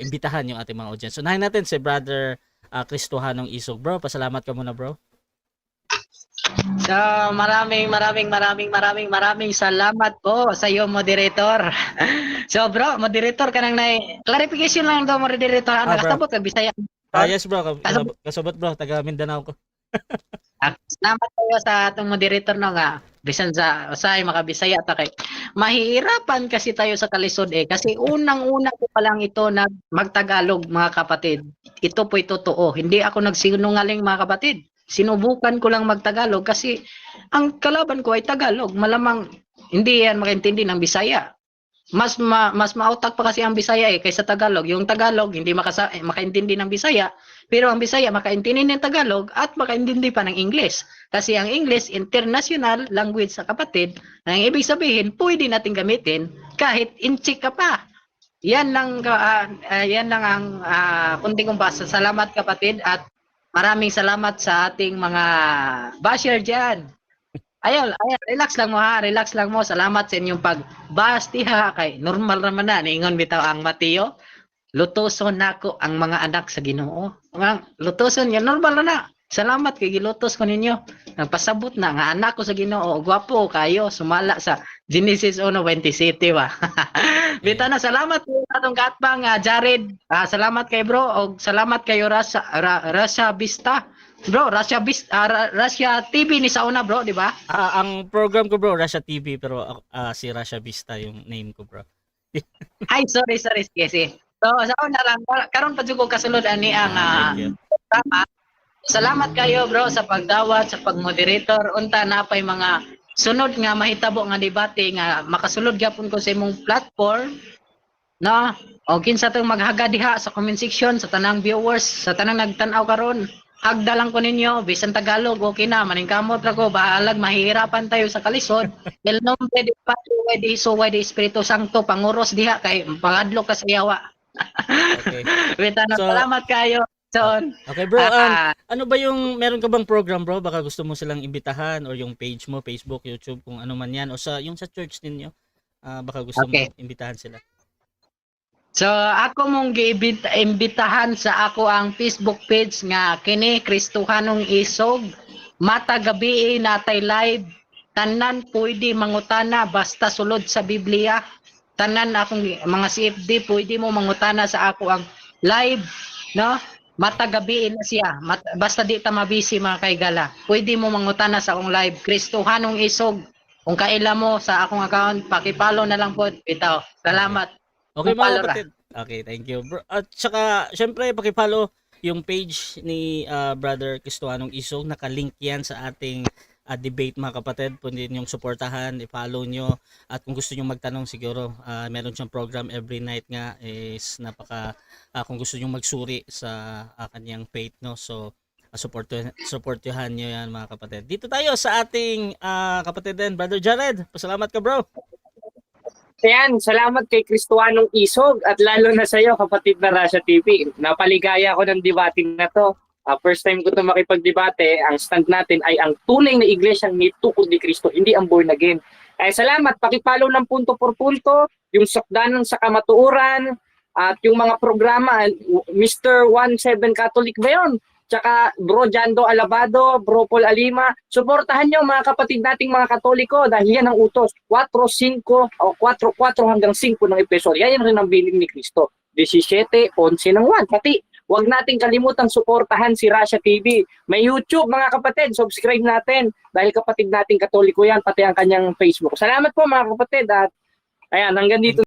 imbitahan yung ating mga audience. So nahin natin si Brother Kristohanong Isog. Bro, pasalamat ka muna bro. So maraming salamat po sa iyo moderator. So bro, moderator kanang clarification lang daw moderator nakasabot ka Bisaya. Yes bro, kasabot bro, taga Mindanao ko. Salamat kayo sa atong moderator no nga bisan sa usay makabisaya ta kay mahihirapan kasi tayo sa kalisod kasi unang-una ko pa lang ito na magtagalog mga kapatid. Ito po'y totoo. Hindi ako nagsinungaling mga kapatid. Sinubukan ko lang magtagalog kasi ang kalaban ko ay Tagalog. Malamang hindi yan makaintindi ng Bisaya. Mas mautak pa kasi ang Bisaya kaysa Tagalog. Yung Tagalog hindi makaintindi ng Bisaya, pero ang Bisaya makaintindi ng Tagalog at makaintindi pa ng English. Kasi ang English international language sa kapatid, ang ibig sabihin pwede natin gamitin kahit inchik ka pa. Yan lang ang kunting kong pasasalamat kapatid at maraming salamat sa ating mga basher dyan. Ayun, relax lang mo. Salamat sa inyong pagbasti ha. Kay normal naman na. Niingon bitaw ang Mateo. Lutoson nako ang mga anak sa Ginoo. Lutoson, yan normal na. Salamat kay gilutos ko ninyo. Nagpasabot na nga anak ko sa Ginoo. Gwapo kayo. Sumala sa Genesis 1:27 ba. Bitaw na salamat po sa atong katbang Jared. Salamat kay bro. O salamat kayo Rasha Vista. Bro, Russia TV ni sa una bro, di ba? Ang program ko bro, Russia TV, pero si Russia Vista yung name ko bro. Ay, sorry. Sige. So, sa una lang, karon pa ko kasulod ani ang tama. Salamat kayo bro sa pagdawat, sa pagmoderator. Unta na pay mga sunod nga mahitabo nga debate nga makasulod gyapon ko sa imong platform. No? O kinsa tong maghaga diha sa comment section sa tanang viewers, sa tanang nagtan-aw karon. Agda lang ko ninyo, bisan Tagalog, okay na, maningkamot ra ko, baalag, mahihirapan tayo sa kalisod. El nombre de Padre, de Hijo, de Espiritu Santo, panguros diha, kay pangadlo ka sa yawa. Okay. Salamat kayo. Son. Okay bro, ano ba yung, meron ka bang program bro? Baka gusto mo silang imbitahan or yung page mo, Facebook, YouTube, kung ano man yan, o yung sa church ninyo, baka gusto mo imbitahan sila. So ako mong giimbitahan sa ako ang Facebook page nga kini Kristohanong Isog. Mata gabi natay live. Tanan pwede mangutana basta sulod sa Biblia. Tanan akong mga CFD pwede mo mangutana sa ako ang live, no? Mata gabi na siya. Basta di ta mabisi mga kaigala. Pwede mo mangutana sa akong live Kristohanong Isog. Kung kailan mo sa akong account, paki-follow na lang po bitaw. Salamat. Okay mga Follow ra. kapatid. Okay, thank you. Bro. At saka, syempre, pakipollow yung page ni Brother Cristuanong Isog. Nakalink yan sa ating debate mga kapatid. Pwede niyong suportahan, i-follow nyo. At kung gusto nyo magtanong siguro, meron siyang program every night nga is kung gusto nyo magsuri sa kanyang faith, no? So, supportuhan nyo yan mga kapatid. Dito tayo sa ating kapatid din, Brother Jared. Pasalamat ka bro. Ayan, salamat kay Cristuanong Isog at lalo na sa iyo, kapatid na Rasha TV. Napaligaya ako ng debating na to. First time ko ito makipagdebate. Ang stand natin ay ang tunay na iglesyang may tukod ni Kristo, hindi ang born again. Salamat, pakipollow ng punto por punto, yung sakdanan sa kamatuuran, at yung mga programa, Mr. 17 Catholic ba yun? Tsaka Bro Jando Alabado, Bro Paul Alima, suportahan nyo mga kapatid nating mga Katoliko dahil yan ang utos. 4-5 o 4-4 hanggang 5 ng episode. Yan rin ang biling ni Kristo. 17, 11 ng 1. Pati, huwag nating kalimutang suportahan si Rasha TV. May YouTube mga kapatid, subscribe natin dahil kapatid nating Katoliko yan, pati ang kanyang Facebook. Salamat po mga kapatid at ayan, hanggang dito.